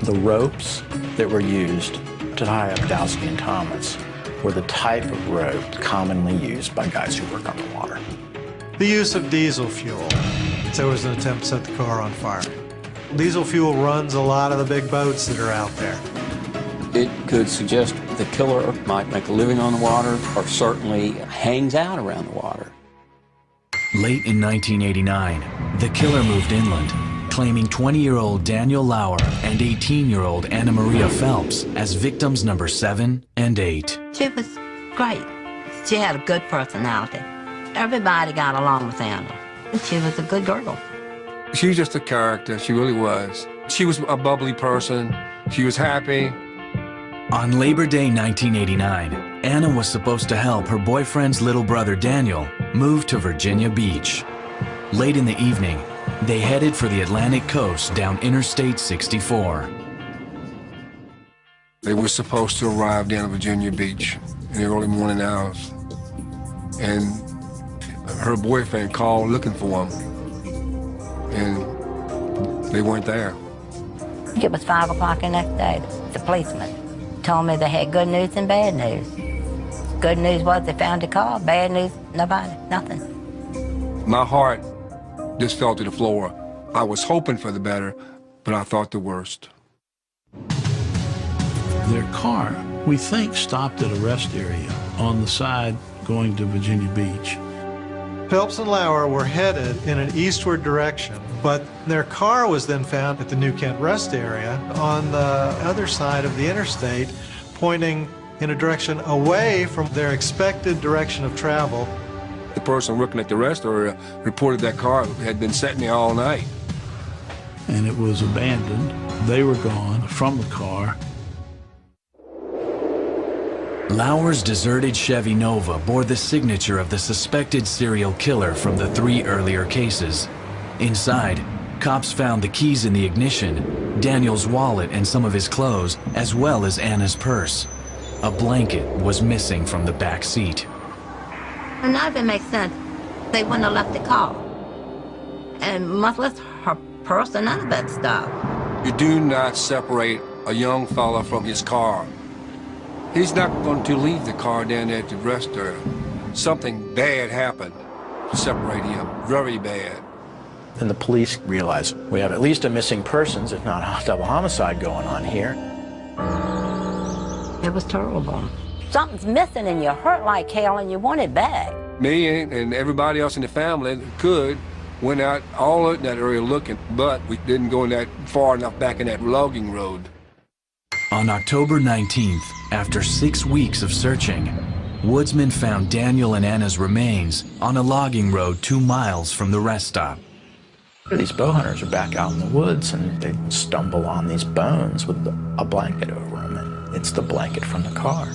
The ropes that were used to tie up Dowski and Thomas were the type of road commonly used by guys who work on the water. The use of diesel fuel. There was an attempt to set the car on fire. Diesel fuel runs a lot of the big boats that are out there. It could suggest the killer might make a living on the water or certainly hangs out around the water. Late in 1989, the killer moved inland, claiming 20-year-old Daniel Lauer and 18-year-old Anna Maria Phelps as victims number 7 and 8. She was great. She had a good personality. Everybody got along with Anna. She was a good girl. She was just a character. She really was. She was a bubbly person. She was happy. On Labor Day 1989, Anna was supposed to help her boyfriend's little brother Daniel move to Virginia Beach. Late in the evening, they headed for the Atlantic coast down Interstate 64. They were supposed to arrive down at Virginia Beach in the early morning hours. And her boyfriend called looking for them. And they weren't there. It was 5 o'clock the next day. The policeman told me they had good news and bad news. Good news was they found the car. Bad news, nobody, nothing. My heart just fell to the floor. I was hoping for the better, but I thought the worst. Their car, we think, stopped at a rest area on the side going to Virginia Beach. Phelps and Lauer were headed in an eastward direction, but their car was then found at the New Kent rest area on the other side of the interstate, pointing in a direction away from their expected direction of travel. The person working at the rest area reported that car had been sitting there all night. And it was abandoned. They were gone from the car. Lauer's deserted Chevy Nova bore the signature of the suspected serial killer from the 3 earlier cases. Inside, cops found the keys in the ignition, Daniel's wallet and some of his clothes, as well as Anna's purse. A blanket was missing from the back seat. And none of it makes sense. They wouldn't have left the car. And much less her purse and none of that stuff. You do not separate a young fella from his car. He's not going to leave the car down there at the rest area. Something bad happened to separate him, very bad. And the police realized we have at least a missing persons, if not a double homicide going on here. It was terrible. Something's missing and you're hurt like hell and you want it back. Me and everybody else in the family that went out all in that area looking, but we didn't go in that far enough back in that logging road. On October 19th, after 6 weeks of searching, woodsmen found Daniel and Anna's remains on a logging road 2 miles from the rest stop. These bow hunters are back out in the woods and they stumble on these bones with a blanket over them. And it's the blanket from the car.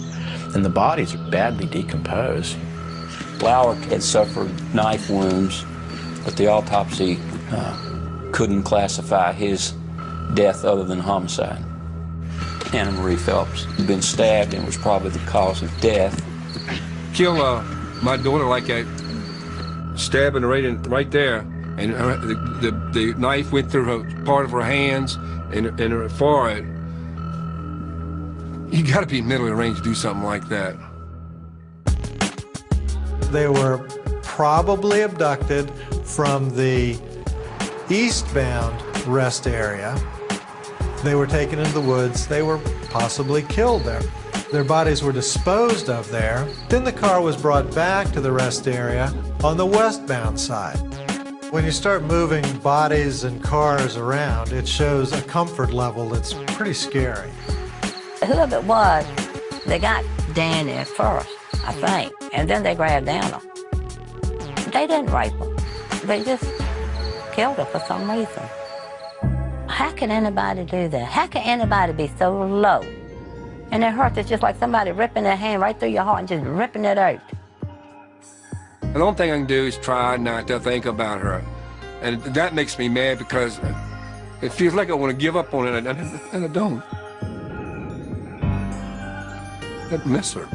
And the bodies are badly decomposed. Lauer had suffered knife wounds, but the autopsy couldn't classify his death other than homicide. Anna Marie Phelps had been stabbed and was probably the cause of death. Kill my daughter like that, stabbing her right there, and the knife went through part of her hands and her forehead. You got to be mentally arranged to do something like that. They were probably abducted from the eastbound rest area. They were taken into the woods. They were possibly killed there. Their bodies were disposed of there. Then the car was brought back to the rest area on the westbound side. When you start moving bodies and cars around, it shows a comfort level that's pretty scary. Whoever it was, they got Danny at first, I think, and then they grabbed Anna. They didn't rape her. They just killed her for some reason. How can anybody do that? How can anybody be so low? And it hurts. It's just like somebody ripping their hand right through your heart and just ripping it out. The only thing I can do is try not to think about her. And that makes me mad because it feels like I want to give up on it, and I don't. I miss her.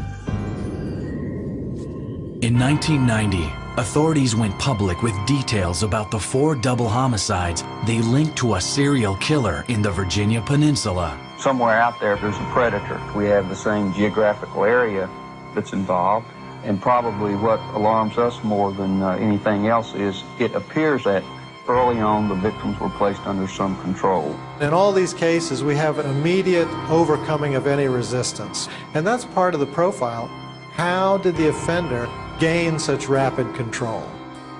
In 1990, authorities went public with details about the 4 double homicides they linked to a serial killer in the Virginia Peninsula. Somewhere out there, there's a predator. We have the same geographical area, that's involved. And probably what alarms us more than anything else is it appears that early on the victims were placed under some control. In all these cases, we have an immediate overcoming of any resistance. And that's part of the profile. How did the offender gain such rapid control?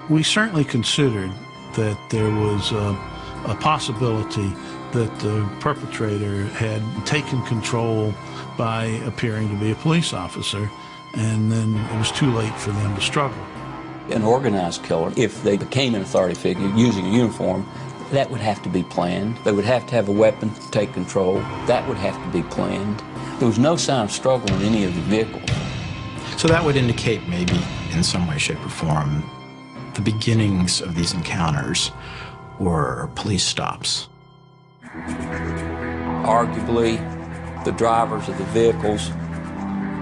We certainly considered that there was a possibility that the perpetrator had taken control by appearing to be a police officer, and then it was too late for them to struggle. An organized killer, if they became an authority figure using a uniform, that would have to be planned. They would have to have a weapon to take control. That would have to be planned. There was no sign of struggle in any of the vehicles. So that would indicate maybe in some way, shape, or form the beginnings of these encounters were police stops. Arguably, the drivers of the vehicles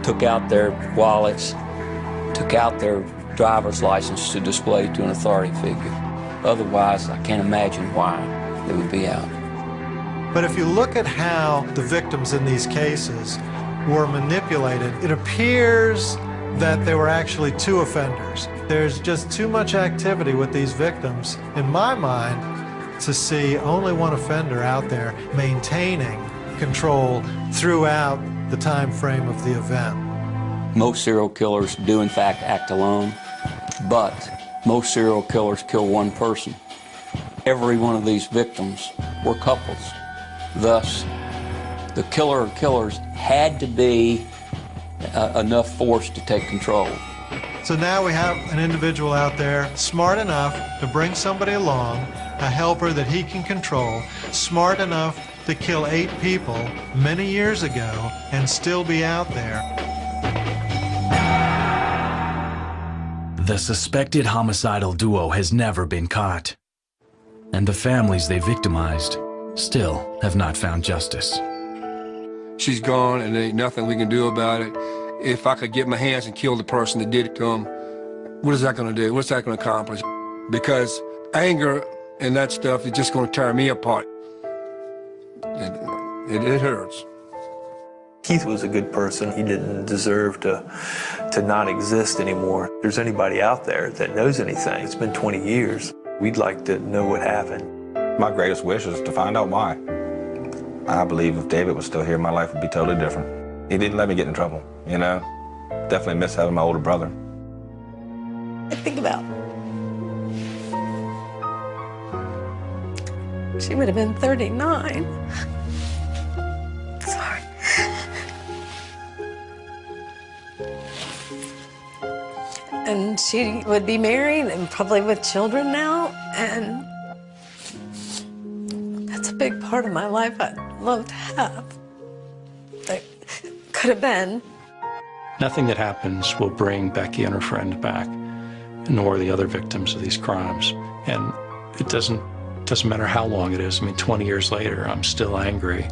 took out their wallets, took out their driver's license to display to an authority figure. Otherwise, I can't imagine why they would be out. But if you look at how the victims in these cases were manipulated, it appears that there were actually two offenders. There's just too much activity with these victims, in my mind, to see only one offender out there maintaining control throughout the time frame of the event. Most serial killers do in fact act alone, but most serial killers kill one person. Every one of these victims were couples. Thus, the killer or killers had to be enough force to take control. So now we have an individual out there smart enough to bring somebody along, a helper that he can control, smart enough to kill 8 people many years ago and still be out there. The suspected homicidal duo has never been caught, and the families they victimized still have not found justice. She's gone and there ain't nothing we can do about it. If I could get my hands and kill the person that did it to him, what is that going to do? What's that going to accomplish? Because anger and that stuff is just going to tear me apart. It hurts. Keith was a good person. He didn't deserve to not exist anymore. If there's anybody out there that knows anything, it's been 20 years. We'd like to know what happened. My greatest wish is to find out why. I believe if David was still here, my life would be totally different. He didn't let me get in trouble, you know? Definitely miss having my older brother. I think about, she would have been 39. Sorry. And she would be married and probably with children now, and that's a big part of my life I'd love to have. That could have been. Nothing that happens will bring Becky and her friend back, nor the other victims of these crimes. And it doesn't matter how long it is. I mean, 20 years later, I'm still angry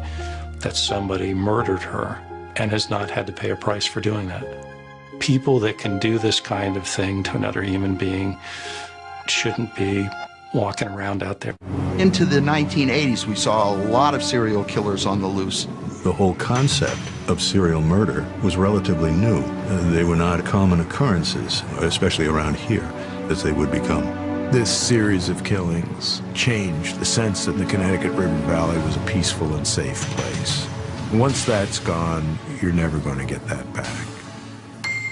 that somebody murdered her and has not had to pay a price for doing that. People that can do this kind of thing to another human being shouldn't be walking around out there. Into the 1980s, we saw a lot of serial killers on the loose. The whole concept of serial murder was relatively new. They were not common occurrences, especially around here, as they would become. This series of killings changed the sense that the Connecticut River Valley was a peaceful and safe place. Once that's gone, you're never going to get that back.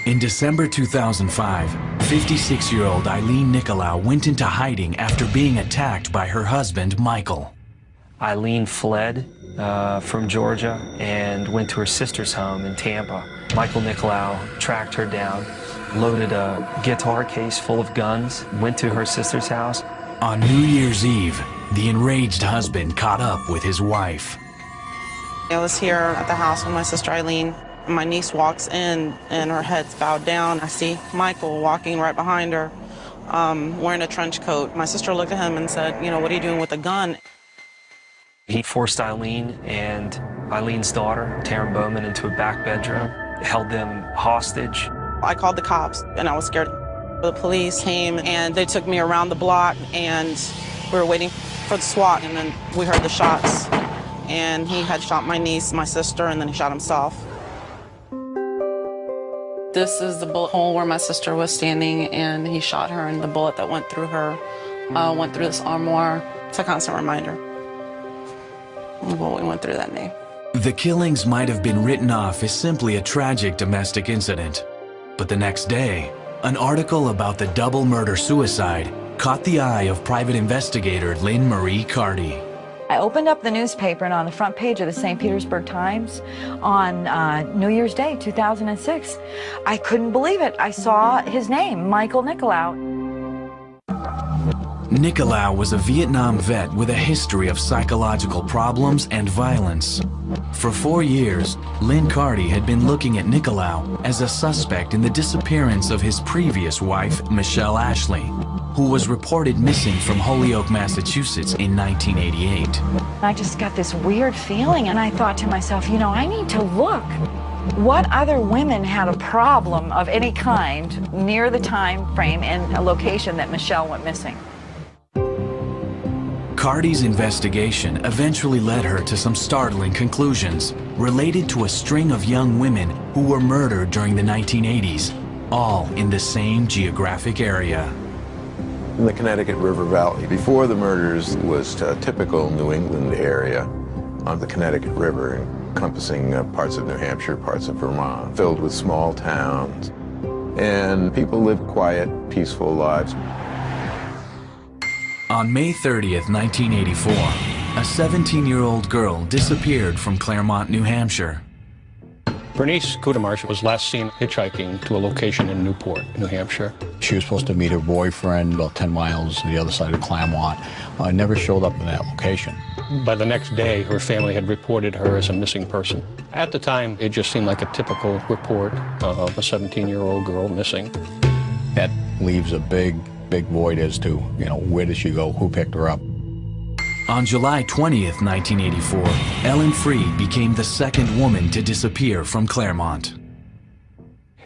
In December 2005, 56-year-old Eileen Nicolau went into hiding after being attacked by her husband, Michael. Eileen fled from Georgia and went to her sister's home in Tampa. Michael Nicolau tracked her down, loaded a guitar case full of guns, went to her sister's house. On New Year's Eve, the enraged husband caught up with his wife. I was here at the house with my sister Eileen. My niece walks in and her head's bowed down. I see Michael walking right behind her, wearing a trench coat. My sister looked at him and said, you know, what are you doing with a gun? He forced Eileen and Eileen's daughter, Taryn Bowman, into a back bedroom, held them hostage. I called the cops and I was scared. The police came and they took me around the block and we were waiting for the SWAT, and then we heard the shots. And he had shot my niece, my sister, and then he shot himself. This is the bullet hole where my sister was standing, and he shot her, and the bullet that went through her went through this armoire. It's a constant reminder of what we went through that day. The killings might have been written off as simply a tragic domestic incident. But the next day, an article about the double murder-suicide caught the eye of private investigator Lynn Marie Carty. I opened up the newspaper, and on the front page of the St. Petersburg Times on New Year's Day, 2006, I couldn't believe it. I saw his name, Michael Nicolau. Nicolau was a Vietnam vet with a history of psychological problems and violence. For 4 years, Lynn Carty had been looking at Nicolau as a suspect in the disappearance of his previous wife, Michelle Ashley, who was reported missing from Holyoke, Massachusetts in 1988. I just got this weird feeling, and I thought to myself, you know, I need to look. What other women had a problem of any kind near the time frame and a location that Michelle went missing? Carty's investigation eventually led her to some startling conclusions related to a string of young women who were murdered during the 1980s, all in the same geographic area. In the Connecticut River Valley, before the murders, was a typical New England area on the Connecticut River, encompassing parts of New Hampshire, parts of Vermont, filled with small towns. And people lived quiet, peaceful lives. On May 30th, 1984, a 17-year-old girl disappeared from Claremont, New Hampshire. Bernice Kudemarsh was last seen hitchhiking to a location in Newport, New Hampshire. She was supposed to meet her boyfriend about 10 miles on the other side of Claremont. Never showed up in that location. By the next day, her family had reported her as a missing person. At the time, it just seemed like a typical report of a 17-year-old girl missing. That leaves a big void as to, you know, where did she go, who picked her up. On July 20th, 1984, Ellen Freed became the second woman to disappear from Claremont.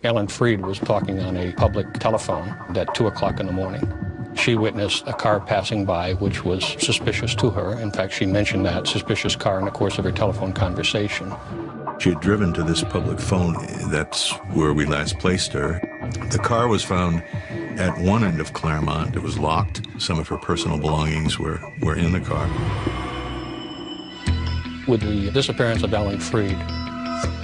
Ellen Freed was talking on a public telephone at 2 o'clock in the morning. She witnessed a car passing by, which was suspicious to her. In fact, she mentioned that suspicious car in the course of her telephone conversation. She had driven to this public phone. That's where we last placed her. The car was found at one end of Claremont. It was locked. Some of her personal belongings were in the car. With the disappearance of Ellen Freed,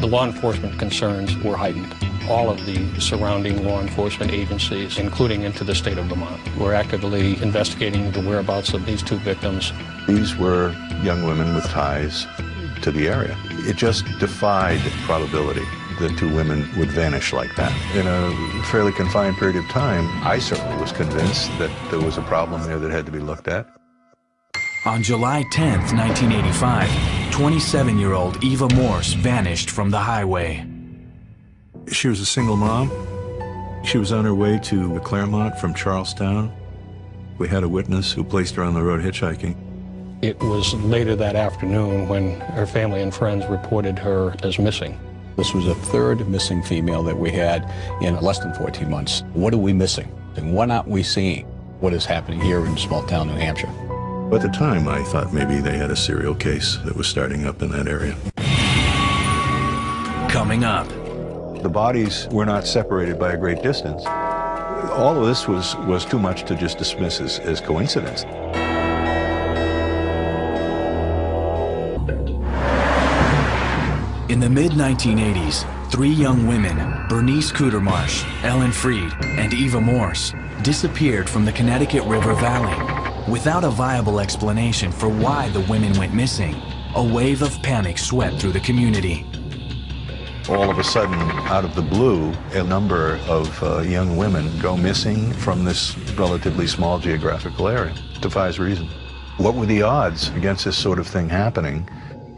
the law enforcement concerns were heightened. All of the surrounding law enforcement agencies, including into the state of Vermont, were actively investigating the whereabouts of these two victims. These were young women with ties to the area. It just defied probability that two women would vanish like that. In a fairly confined period of time, I certainly was convinced that there was a problem there that had to be looked at. On July 10th, 1985, 27-year-old Eva Morse vanished from the highway. She was a single mom. She was on her way to Claremont from Charlestown. We had a witness who placed her on the road hitchhiking. It was later that afternoon when her family and friends reported her as missing. This was a third missing female that we had in less than 14 months. What are we missing? And what aren't we seeing? What is happening here in small town New Hampshire? At the time, I thought maybe they had a serial case that was starting up in that area. Coming up. The bodies were not separated by a great distance. All of this was too much to just dismiss as coincidence. In the mid-1980s, three young women, Bernice Kudemarsh, Ellen Freed, and Eva Morse, disappeared from the Connecticut River Valley. Without a viable explanation for why the women went missing, a wave of panic swept through the community. All of a sudden, out of the blue, a number of young women go missing from this relatively small geographical area. Defies reason. What were the odds against this sort of thing happening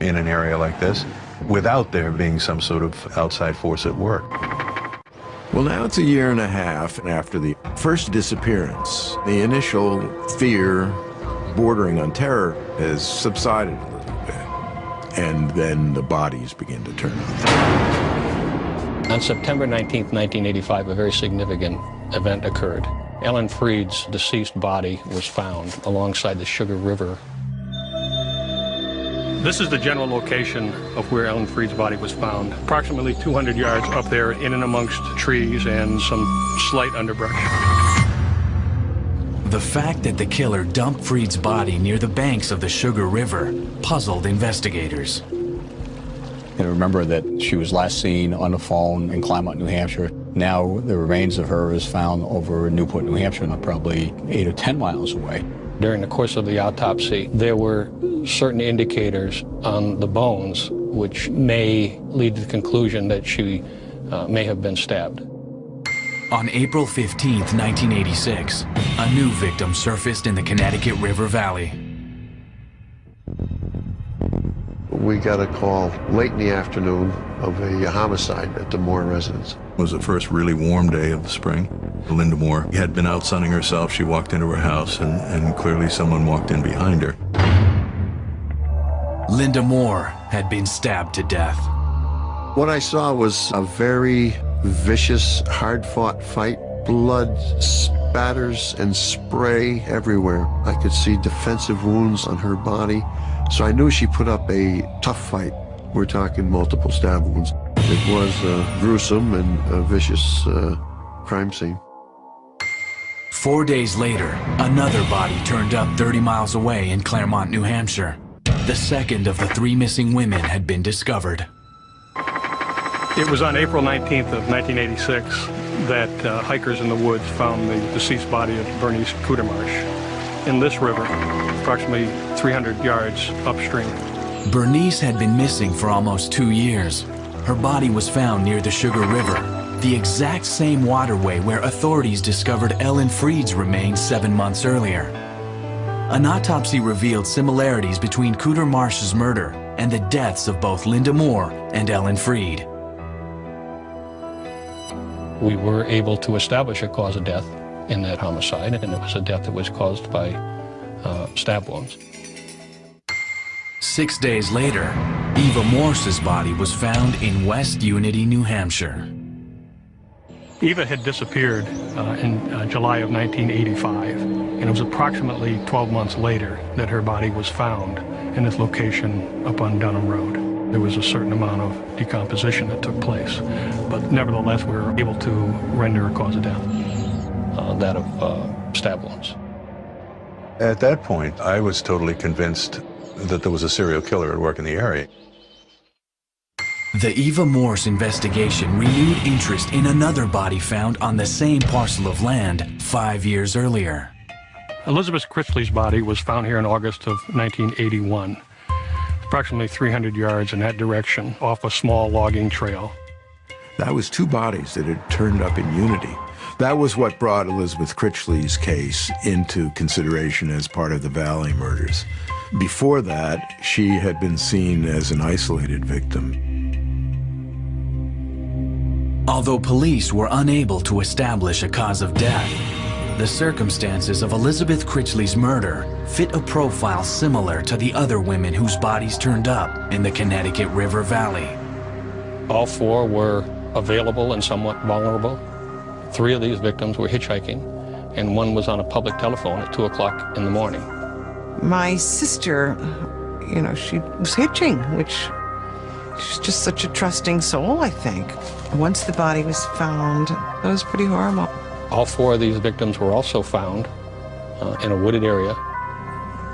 in an area like this without there being some sort of outside force at work? Well, now it's a year and a half after the first disappearance. The initial fear, bordering on terror, has subsided a little bit. And then the bodies begin to turn up. On September 19th, 1985, a very significant event occurred. Ellen Freed's deceased body was found alongside the Sugar River. This is the general location of where Ellen Freed's body was found. Approximately 200 yards up there in and amongst trees and some slight underbrush. The fact that the killer dumped Freed's body near the banks of the Sugar River puzzled investigators. And remember that she was last seen on the phone in Claremont, New Hampshire. Now the remains of her is found over in Newport, New Hampshire, probably 8 or 10 miles away. During the course of the autopsy, there were certain indicators on the bones which may lead to the conclusion that she may have been stabbed. On April 15th, 1986, a new victim surfaced in the Connecticut River Valley. We got a call late in the afternoon of a homicide at the Moore residence. It was the first really warm day of the spring. Linda Moore had been out sunning herself. She walked into her house, and clearly someone walked in behind her. Linda Moore had been stabbed to death. What I saw was a very vicious, hard-fought fight. Blood spatters and spray everywhere. I could see defensive wounds on her body. So I knew she put up a tough fight. We're talking multiple stab wounds. It was gruesome and a vicious crime scene. 4 days later, another body turned up 30 miles away in Claremont, New Hampshire. The second of the 3 missing women had been discovered. It was on April 19th of 1986 that hikers in the woods found the deceased body of Bernice Kudermarsh in this river, approximately 300 yards upstream. Bernice had been missing for almost 2 years. Her body was found near the Sugar River, the exact same waterway where authorities discovered Ellen Freed's remains 7 months earlier. An autopsy revealed similarities between Kudermarsh's murder and the deaths of both Linda Moore and Ellen Freed. We were able to establish a cause of death in that homicide, and it was a death that was caused by stab wounds. 6 days later, Eva Morse's body was found in West Unity, New Hampshire. Eva had disappeared in July of 1985, and it was approximately 12 months later that her body was found in this location up on Dunham Road. There was a certain amount of decomposition that took place, but nevertheless we were able to render a cause of death, that of stab wounds. At that point, I was totally convinced that there was a serial killer at work in the area. The Eva Morse investigation renewed interest in another body found on the same parcel of land 5 years earlier. Elizabeth Critchley's body was found here in August of 1981, approximately 300 yards in that direction off a small logging trail. That was 2 bodies that had turned up in Unity. That was what brought Elizabeth Critchley's case into consideration as part of the Valley murders. Before that, she had been seen as an isolated victim. Although police were unable to establish a cause of death, the circumstances of Elizabeth Critchley's murder fit a profile similar to the other women whose bodies turned up in the Connecticut River Valley. All 4 were available and somewhat vulnerable. 3 of these victims were hitchhiking, and 1 was on a public telephone at 2 o'clock in the morning. My sister, you know, she was hitching, which she's just such a trusting soul, I think. Once the body was found, that was pretty horrible. All 4 of these victims were also found in a wooded area,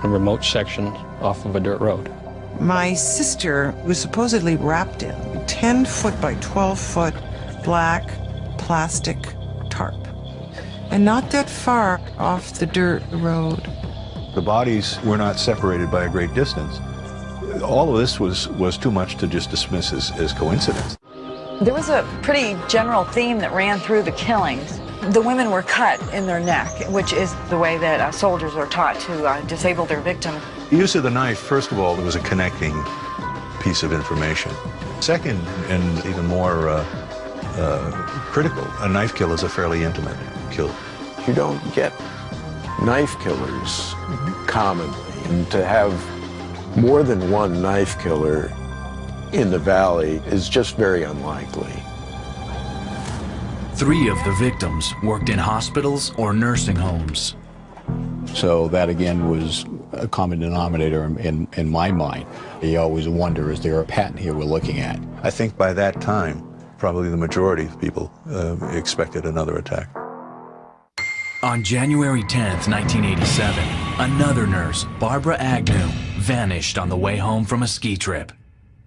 in a remote section off of a dirt road. My sister was supposedly wrapped in a 10-foot by 12-foot black plastic tarp, and not that far off the dirt road. The bodies were not separated by a great distance. All of this was too much to just dismiss as coincidence. There was a pretty general theme that ran through the killings. The women were cut in their neck, which is the way that soldiers are taught to disable their victim. The use of the knife, first of all, there was a connecting piece of information. Second, and even more critical, a knife kill is a fairly intimate kill. You don't get knife killers commonly, and to have more than 1 knife killer in the valley is just very unlikely. 3 of the victims worked in hospitals or nursing homes. So that again was a common denominator in my mind. You always wonder, is there a pattern here we're looking at? I think by that time, probably the majority of people expected another attack. On January 10th, 1987, another nurse, Barbara Agnew, vanished on the way home from a ski trip.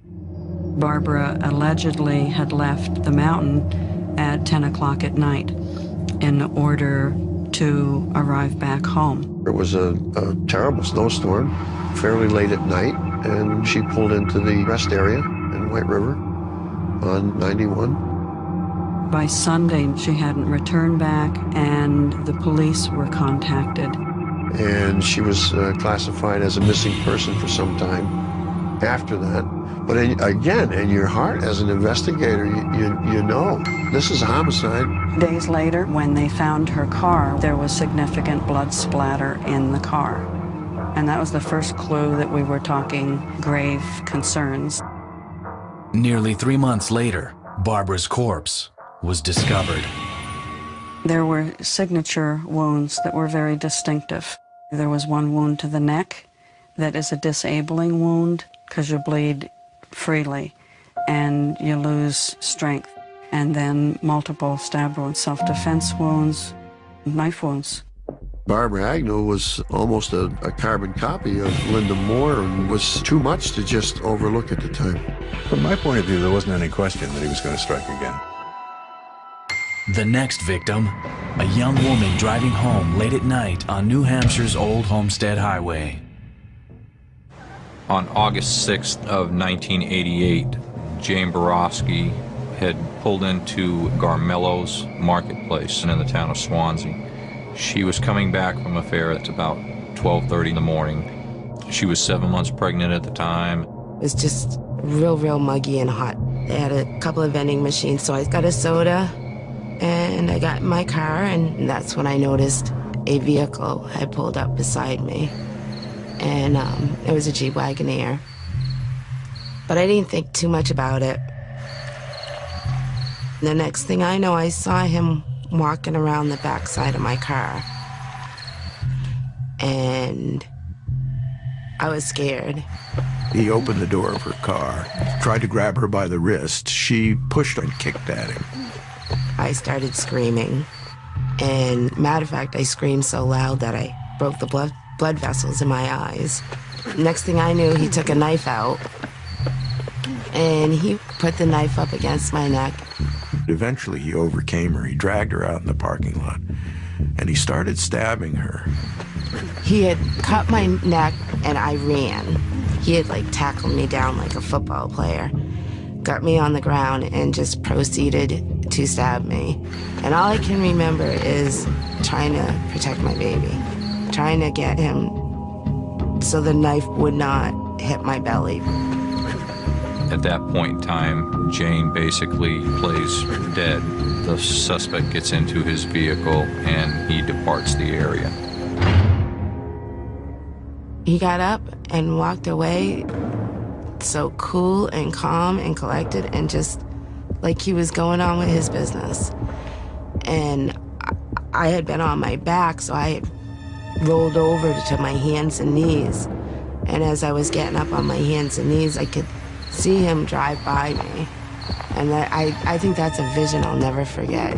Barbara allegedly had left the mountain at 10 o'clock at night in order to arrive back home. It was a terrible snowstorm, fairly late at night, and she pulled into the rest area in White River on 91. By Sunday, she hadn't returned back, and the police were contacted. And she was classified as a missing person for some time after that. But again, in your heart as an investigator, you know this is a homicide. Days later, when they found her car, there was significant blood splatter in the car. And that was the first clue that we were talking grave concerns. Nearly 3 months later, Barbara's corpse was discovered. There were signature wounds that were very distinctive. There was one wound to the neck that is a disabling wound because you bleed freely and you lose strength. And then multiple stab wounds, self-defense wounds, knife wounds. Barbara Agnew was almost a carbon copy of Linda Moore and was too much to just overlook at the time. From my point of view, there wasn't any question that he was going to strike again. The next victim, a young woman driving home late at night on New Hampshire's Old Homestead Highway. On August 6th of 1988, Jane Borowski had pulled into Garmello's Marketplace in the town of Swansea. She was coming back from a fair at about 12:30 in the morning. She was 7 months pregnant at the time. It was just real muggy and hot. They had a couple of vending machines, so I got a soda and I got in my car, and that's when I noticed a vehicle had pulled up beside me. And it was a Jeep Wagoneer. But I didn't think too much about it. The next thing I know, I saw him walking around the backside of my car. And I was scared. He opened the door of her car, tried to grab her by the wrist. She pushed and kicked at him. I started screaming. And matter of fact, I screamed so loud that I broke the blood vessels in my eyes. Next thing I knew, he took a knife out and he put the knife up against my neck. Eventually, he overcame her. He dragged her out in the parking lot and he started stabbing her. He had cut my neck and I ran. He had tackled me down like a football player, got me on the ground and just proceeded to stab me. And all I can remember is trying to protect my baby, trying to get him so the knife would not hit my belly. At that point in time, Jane basically plays dead. The suspect gets into his vehicle and he departs the area. He got up and walked away, so cool and calm and collected and just like he was going on with his business. And I had been on my back, so I had rolled over to my hands and knees. And as I was getting up on my hands and knees, I could see him drive by me. And I think that's a vision I'll never forget.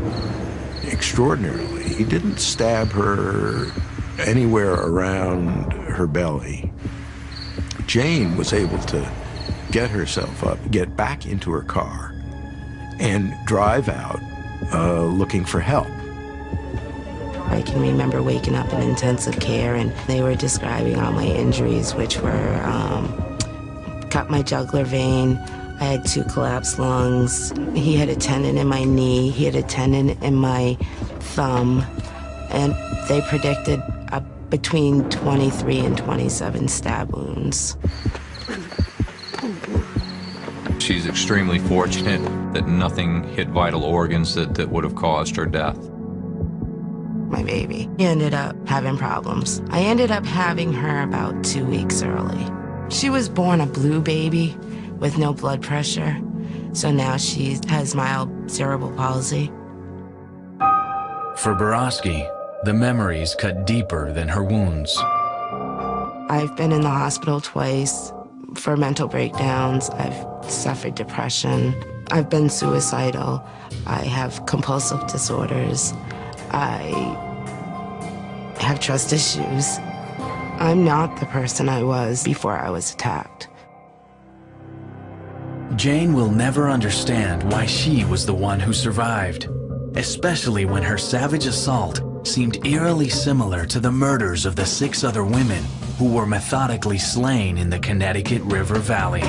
Extraordinarily, he didn't stab her anywhere around her belly. Jane was able to get herself up, get back into her car, and drive out looking for help. I can remember waking up in intensive care and they were describing all my injuries, which were cut my jugular vein, I had 2 collapsed lungs, he had a tendon in my knee, he had a tendon in my thumb, and they predicted between 23 and 27 stab wounds. She's extremely fortunate that nothing hit vital organs that would have caused her death. My baby. He ended up having problems. I ended up having her about 2 weeks early. She was born a blue baby with no blood pressure, so now she has mild cerebral palsy. For Borowski, the memories cut deeper than her wounds. I've been in the hospital twice for mental breakdowns. I've suffered depression. I've been suicidal. I have compulsive disorders. I have trust issues. I'm not the person I was before I was attacked. Jane will never understand why she was the one who survived, especially when her savage assault seemed eerily similar to the murders of the 6 other women who were methodically slain in the Connecticut River Valley.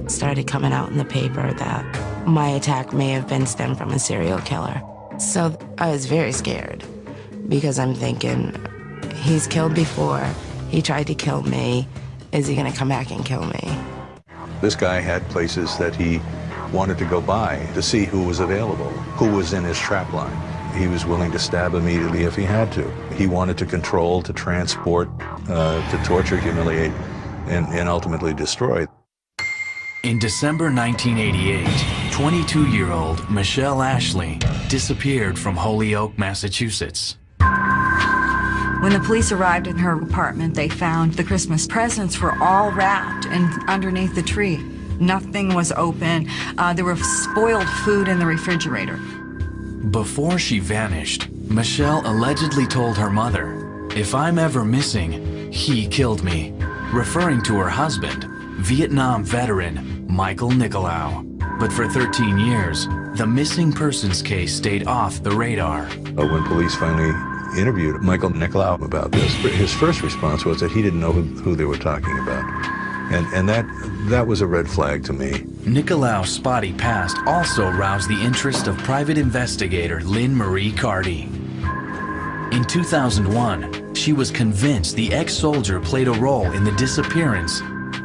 It started coming out in the paper that my attack may have been stemmed from a serial killer. So I was very scared because I'm thinking, he's killed before, he tried to kill me, is he gonna come back and kill me? This guy had places that he wanted to go by to see who was available, who was in his trap line. He was willing to stab immediately if he had to. He wanted to control, to transport, to torture, humiliate, and ultimately destroy. In December 1988, 22-year-old Michelle Ashley disappeared from Holyoke, Massachusetts. When the police arrived in her apartment, they found the Christmas presents were all wrapped and underneath the tree. Nothing was open. There was spoiled food in the refrigerator. Before she vanished, Michelle allegedly told her mother, "If I'm ever missing, he killed me," referring to her husband, Vietnam veteran Michael Nicolau. But for 13 years, the missing persons case stayed off the radar. When police finally interviewed Michael Nicolau about this, his first response was that he didn't know who they were talking about. And that was a red flag to me. Nicolau's spotty past also roused the interest of private investigator Lynn Marie Carty. In 2001, she was convinced the ex-soldier played a role in the disappearance.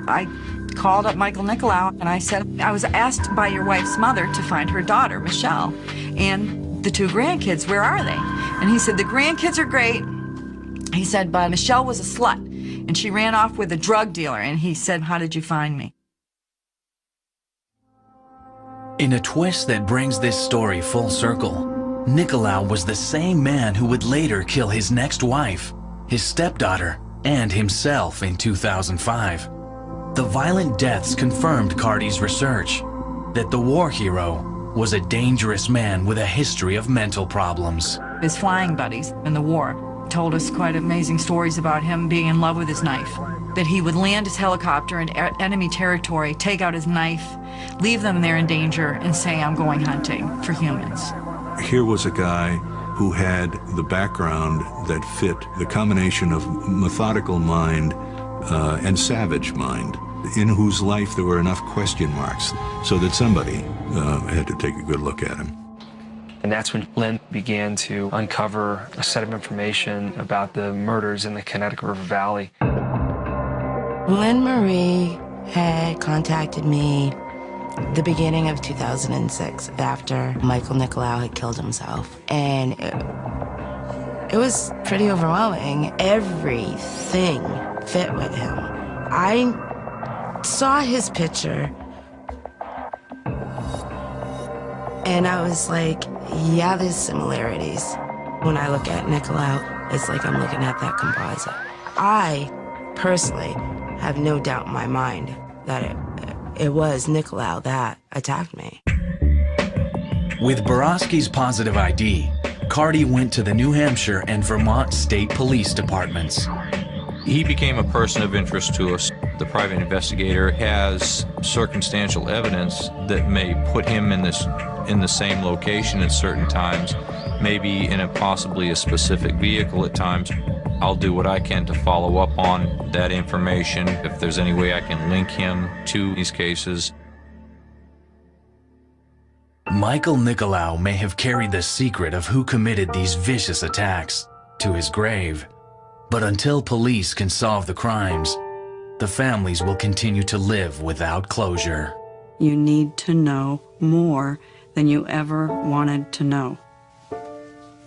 I called up Michael Nicolau and I said, I was asked by your wife's mother to find her daughter, Michelle, and the 2 grandkids, where are they? And he said, the grandkids are great. He said, but Michelle was a slut and she ran off with a drug dealer. And he said, how did you find me? In a twist that brings this story full circle, Nicolau was the same man who would later kill his next wife, his stepdaughter, and himself in 2005. The violent deaths confirmed Carty's research that the war hero was a dangerous man with a history of mental problems. His flying buddies in the war told us quite amazing stories about him being in love with his knife. That he would land his helicopter in enemy territory, take out his knife, leave them there in danger, and say, I'm going hunting for humans. Here was a guy who had the background that fit the combination of methodical mind and savage mind, in whose life there were enough question marks so that somebody had to take a good look at him. And that's when Lynn began to uncover a set of information about the murders in the Connecticut River Valley. Lynn Marie had contacted me the beginning of 2006 after Michael Nicolau had killed himself. And it was pretty overwhelming. Everything fit with him. I saw his picture and I was like, yeah, there's similarities. When I look at Nicolau, it's like I'm looking at that composite. I personally have no doubt in my mind that it was Nicolau that attacked me. With Borowski's positive ID, Carty went to the New Hampshire and Vermont State Police Departments. He became a person of interest to us. The private investigator has circumstantial evidence that may put him in the same location at certain times, maybe in possibly a specific vehicle at times. I'll do what I can to follow up on that information if there's any way I can link him to these cases. Michael Nicolau may have carried the secret of who committed these vicious attacks to his grave. But until police can solve the crimes, the families will continue to live without closure. You need to know more than you ever wanted to know.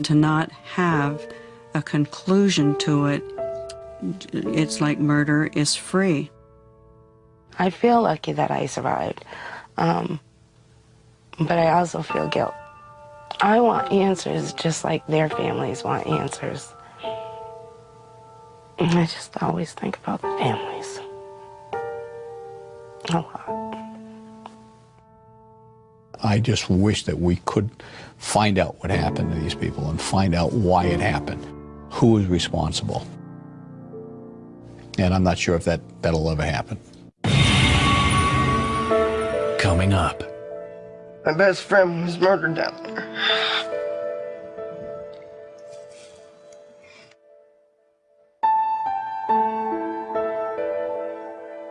To not have a conclusion to it, it's like murder is free. I feel lucky that I survived, but I also feel guilt. I want answers just like their families want answers. I just always think about the families. A lot. I just wish that we could find out what happened to these people and find out why it happened. Who was responsible? And I'm not sure if that'll ever happen. Coming up. My best friend was murdered down there.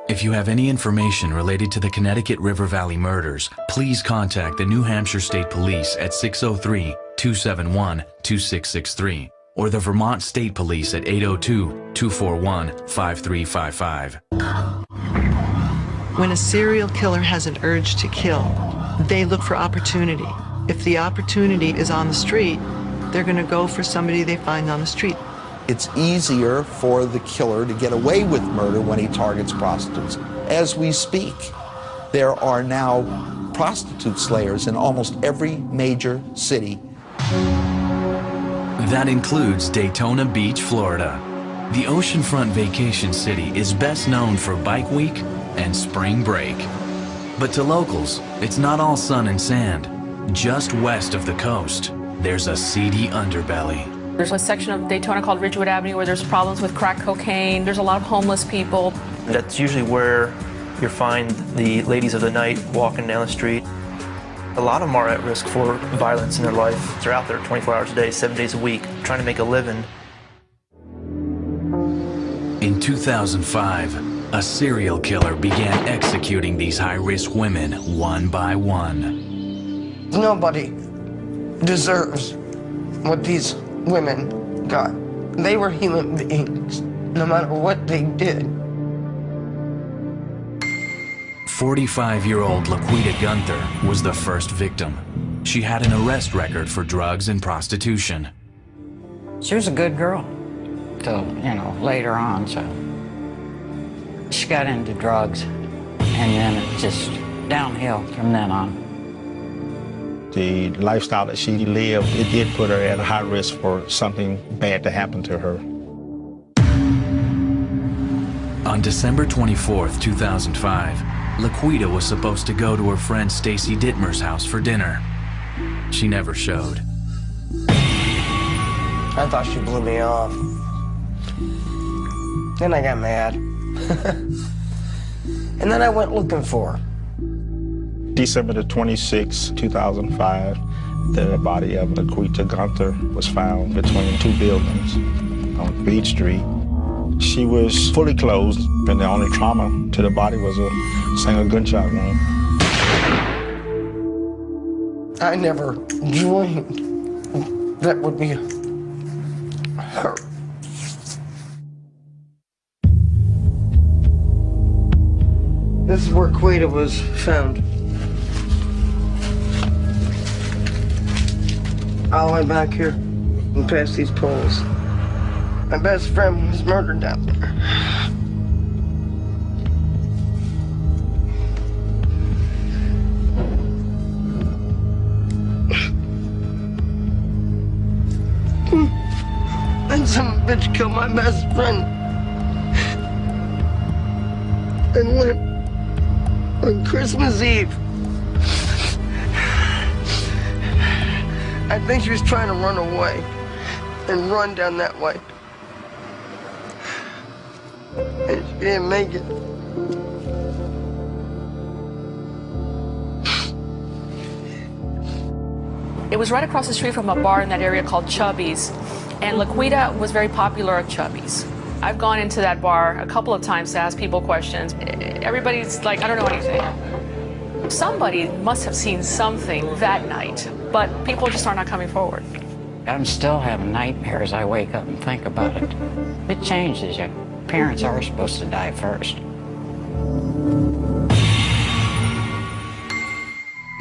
If you have any information related to the Connecticut River Valley murders, please contact the New Hampshire State Police at 603-271-2663 or the Vermont State Police at 802-241-5355. When a serial killer has an urge to kill, they look for opportunity. If the opportunity is on the street, they're going to go for somebody they find on the street. It's easier for the killer to get away with murder when he targets prostitutes. As we speak, there are now prostitute slayers in almost every major city. That includes Daytona Beach, Florida. The oceanfront vacation city is best known for Bike Week and spring break. But to locals, it's not all sun and sand. Just west of the coast, there's a seedy underbelly. There's a section of Daytona called Ridgewood Avenue where there's problems with crack cocaine. There's a lot of homeless people. That's usually where you find the ladies of the night walking down the street. A lot of them are at risk for violence in their life. They're out there 24 hours a day, 7 days a week, trying to make a living. In 2005, a serial killer began executing these high-risk women one by one. Nobody deserves what these women got. They were human beings, no matter what they did. 45-year-old Laquita Gunther was the first victim. She had an arrest record for drugs and prostitution. She was a good girl till, later on, so. She got into drugs, and then it just downhill from then on. The lifestyle that she lived, it did put her at a high risk for something bad to happen to her. On December 24th, 2005, Laquita was supposed to go to her friend Stacy Dittmer's house for dinner. She never showed. I thought she blew me off. Then I got mad. And then I went looking for her. December the 26th, 2005, the body of Laquita Gunther was found between two buildings on Beach Street. She was fully clothed, and the only trauma to the body was a single gunshot wound. I never dreamed that would be her. This is where Quita was found. All the way back here and past these poles. My best friend was murdered down there. And some bitch killed my best friend. And went on Christmas Eve. I think she was trying to run away and run down that way. And she didn't make it. It was right across the street from a bar in that area called Chubby's, and Laquita was very popular at Chubby's. I've gone into that bar a couple of times to ask people questions. Everybody's like, I don't know anything. Somebody must have seen something that night, but people just are not coming forward. I'm still having nightmares. I wake up and think about it. It changes. Your parents are supposed to die first.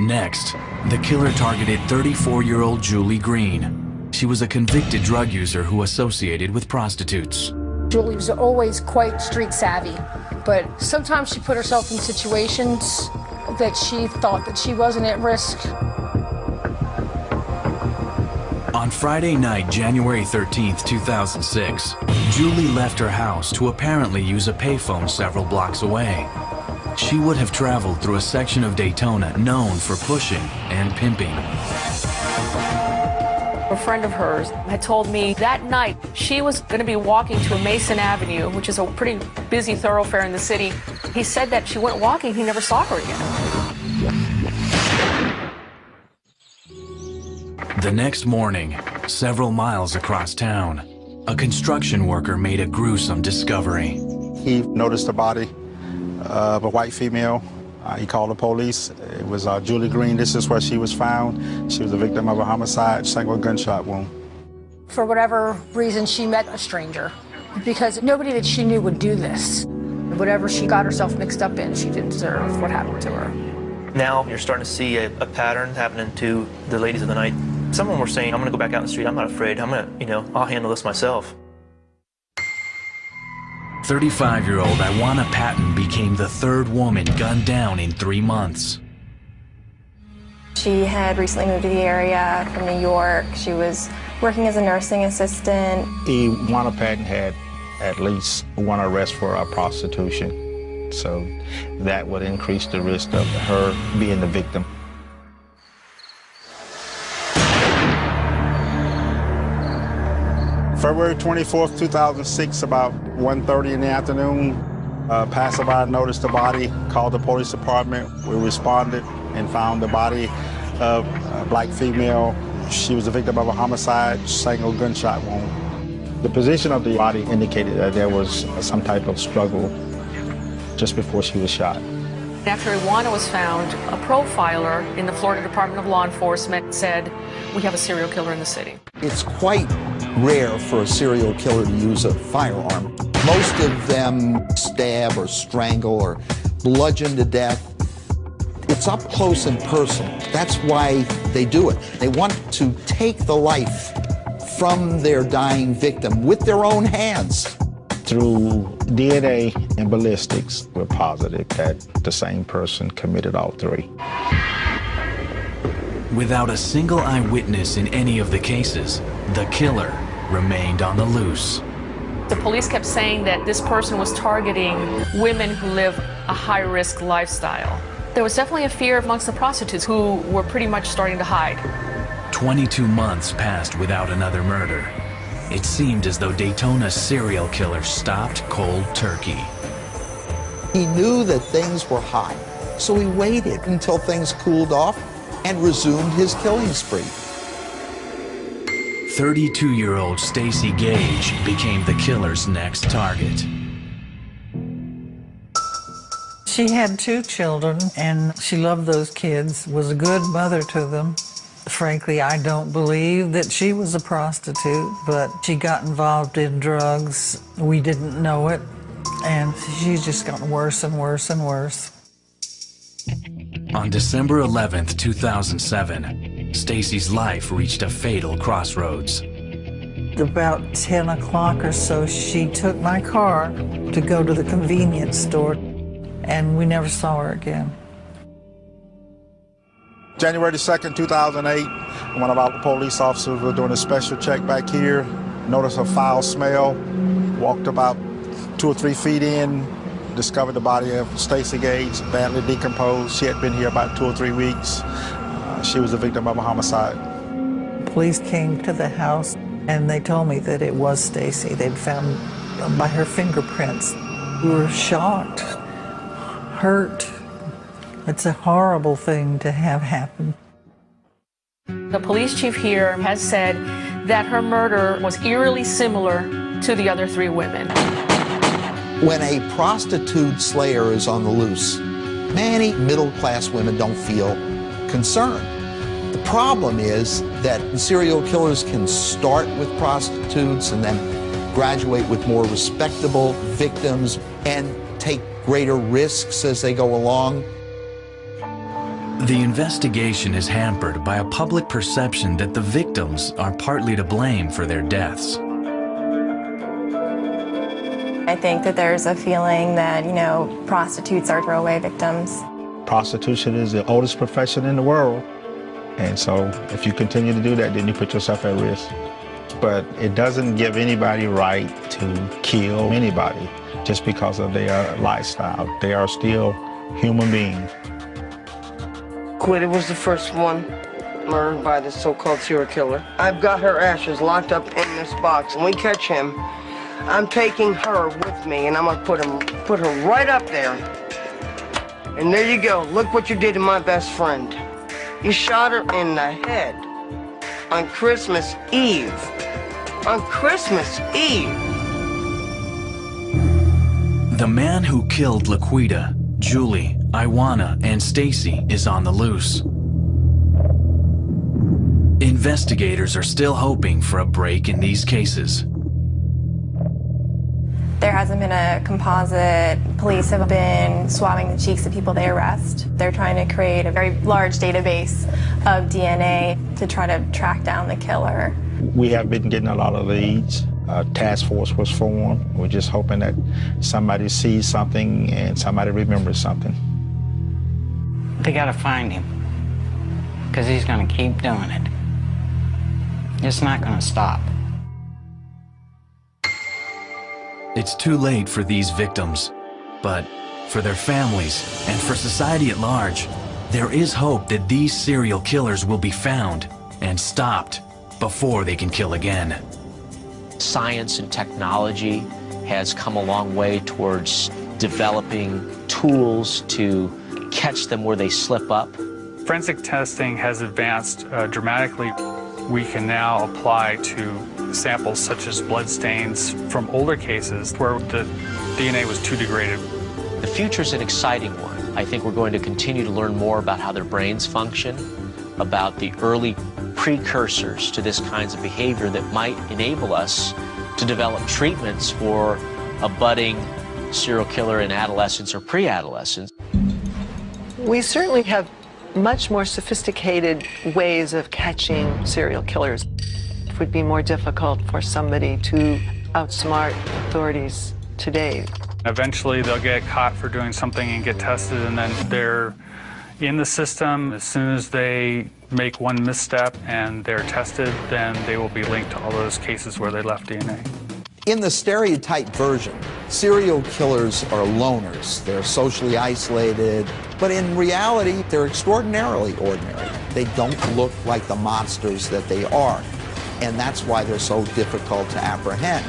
Next, the killer targeted 34-year-old Julie Green. She was a convicted drug user who associated with prostitutes. Julie was always quite street savvy, but sometimes she put herself in situations that she thought that she wasn't at risk. On On Friday night, January 13th, 2006, Julie left her house to apparently use a payphone several blocks away. She would have traveled through a section of Daytona known for pushing and pimping. A friend of hers had told me that night she was going to be walking to Mason Avenue, which is a pretty busy thoroughfare in the city. He said that she went walking, he never saw her again. The next morning, several miles across town, a construction worker made a gruesome discovery. He noticed the body of a white female. He called the police. It was Julie Green. This is where she was found. She was the victim of a homicide, single gunshot wound. For whatever reason, she met a stranger because nobody that she knew would do this. Whatever she got herself mixed up in, she didn't deserve what happened to her. Now you're starting to see a pattern happening to the ladies of the night. Some of them were saying, I'm going to go back out in the street. I'm not afraid. I'm going to, I'll handle this myself. 35-year-old Iwana Patton became the third woman gunned down in 3 months. She had recently moved to the area from New York. She was working as a nursing assistant. Iwana Patton had at least one arrest for prostitution. So that would increase the risk of her being the victim. February 24th, 2006, about 1:30 in the afternoon, a passerby noticed the body, called the police department. We responded and found the body of a black female. She was the victim of a homicide, single gunshot wound. The position of the body indicated that there was some type of struggle just before she was shot. After Iwana was found, a profiler in the Florida Department of Law Enforcement said, we have a serial killer in the city. It's quite rare for a serial killer to use a firearm. Most of them stab or strangle or bludgeon to death. It's up close and personal. That's why they do it. They want to take the life from their dying victim with their own hands. Through DNA and ballistics, we're positive that the same person committed all three. Without a single eyewitness in any of the cases, the killer remained on the loose. The police kept saying that this person was targeting women who live a high-risk lifestyle. There was definitely a fear amongst the prostitutes who were pretty much starting to hide. 22 months passed without another murder. It seemed as though Daytona's serial killer stopped cold turkey. He knew that things were hot, so he waited until things cooled off and resumed his killing spree. 32-year-old Stacy Gage became the killer's next target. She had 2 children, and she loved those kids, was a good mother to them. Frankly, I don't believe that she was a prostitute, but she got involved in drugs. We didn't know it, and she's just gotten worse and worse and worse. On December 11th, 2007, Stacy's life reached a fatal crossroads. About 10 o'clock or so, she took my car to go to the convenience store, and we never saw her again. January 2nd, 2008, one of our police officers was doing a special check back here, noticed a foul smell, walked about 2 or 3 feet in, discovered the body of Stacy Gage, badly decomposed. She had been here about 2 or 3 weeks. She was the victim of a homicide. Police came to the house, and they told me that it was Stacy. They'd found by her fingerprints. We were shocked, hurt. It's a horrible thing to have happen. The police chief here has said that her murder was eerily similar to the other 3 women. When a prostitute slayer is on the loose, many middle-class women don't feel concerned. The problem is that serial killers can start with prostitutes and then graduate with more respectable victims and take greater risks as they go along. The investigation is hampered by a public perception that the victims are partly to blame for their deaths. I think that there's a feeling that, prostitutes are throwaway victims. Prostitution is the oldest profession in the world. And so if you continue to do that, then you put yourself at risk. But it doesn't give anybody right to kill anybody just because of their lifestyle. They are still human beings. Quita was the first one murdered by the so-called serial killer. I've got her ashes locked up in this box. When we catch him, I'm taking her with me, and I'm gonna put her right up there. And there you go. Look what you did to my best friend. You shot her in the head on Christmas Eve. On Christmas Eve. The man who killed Laquita, Julie, Iwana, and Stacy is on the loose. Investigators are still hoping for a break in these cases. There hasn't been a composite. Police have been swabbing the cheeks of people they arrest. They're trying to create a very large database of DNA to try to track down the killer. We have been getting a lot of leads. A task force was formed. We're just hoping that somebody sees something and somebody remembers something. They gotta find him, because he's gonna keep doing it. It's not gonna stop. It's too late for these victims, but for their families and for society at large, there is hope that these serial killers will be found and stopped before they can kill again. Science and technology has come a long way towards developing tools to catch them where they slip up. Forensic testing has advanced dramatically. We can now apply to samples such as blood stains from older cases where the DNA was too degraded. The future's an exciting one. I think we're going to continue to learn more about how their brains function, about the early precursors to this kinds of behavior that might enable us to develop treatments for a budding serial killer in adolescence or pre-adolescence. We certainly have much more sophisticated ways of catching serial killers. It would be more difficult for somebody to outsmart authorities today. Eventually they'll get caught for doing something and get tested, and then they're in the system. As soon as they make one misstep and they're tested, then they will be linked to all those cases where they left DNA. In the stereotype version, serial killers are loners. They're socially isolated, but in reality, they're extraordinarily ordinary. They don't look like the monsters that they are, and that's why they're so difficult to apprehend.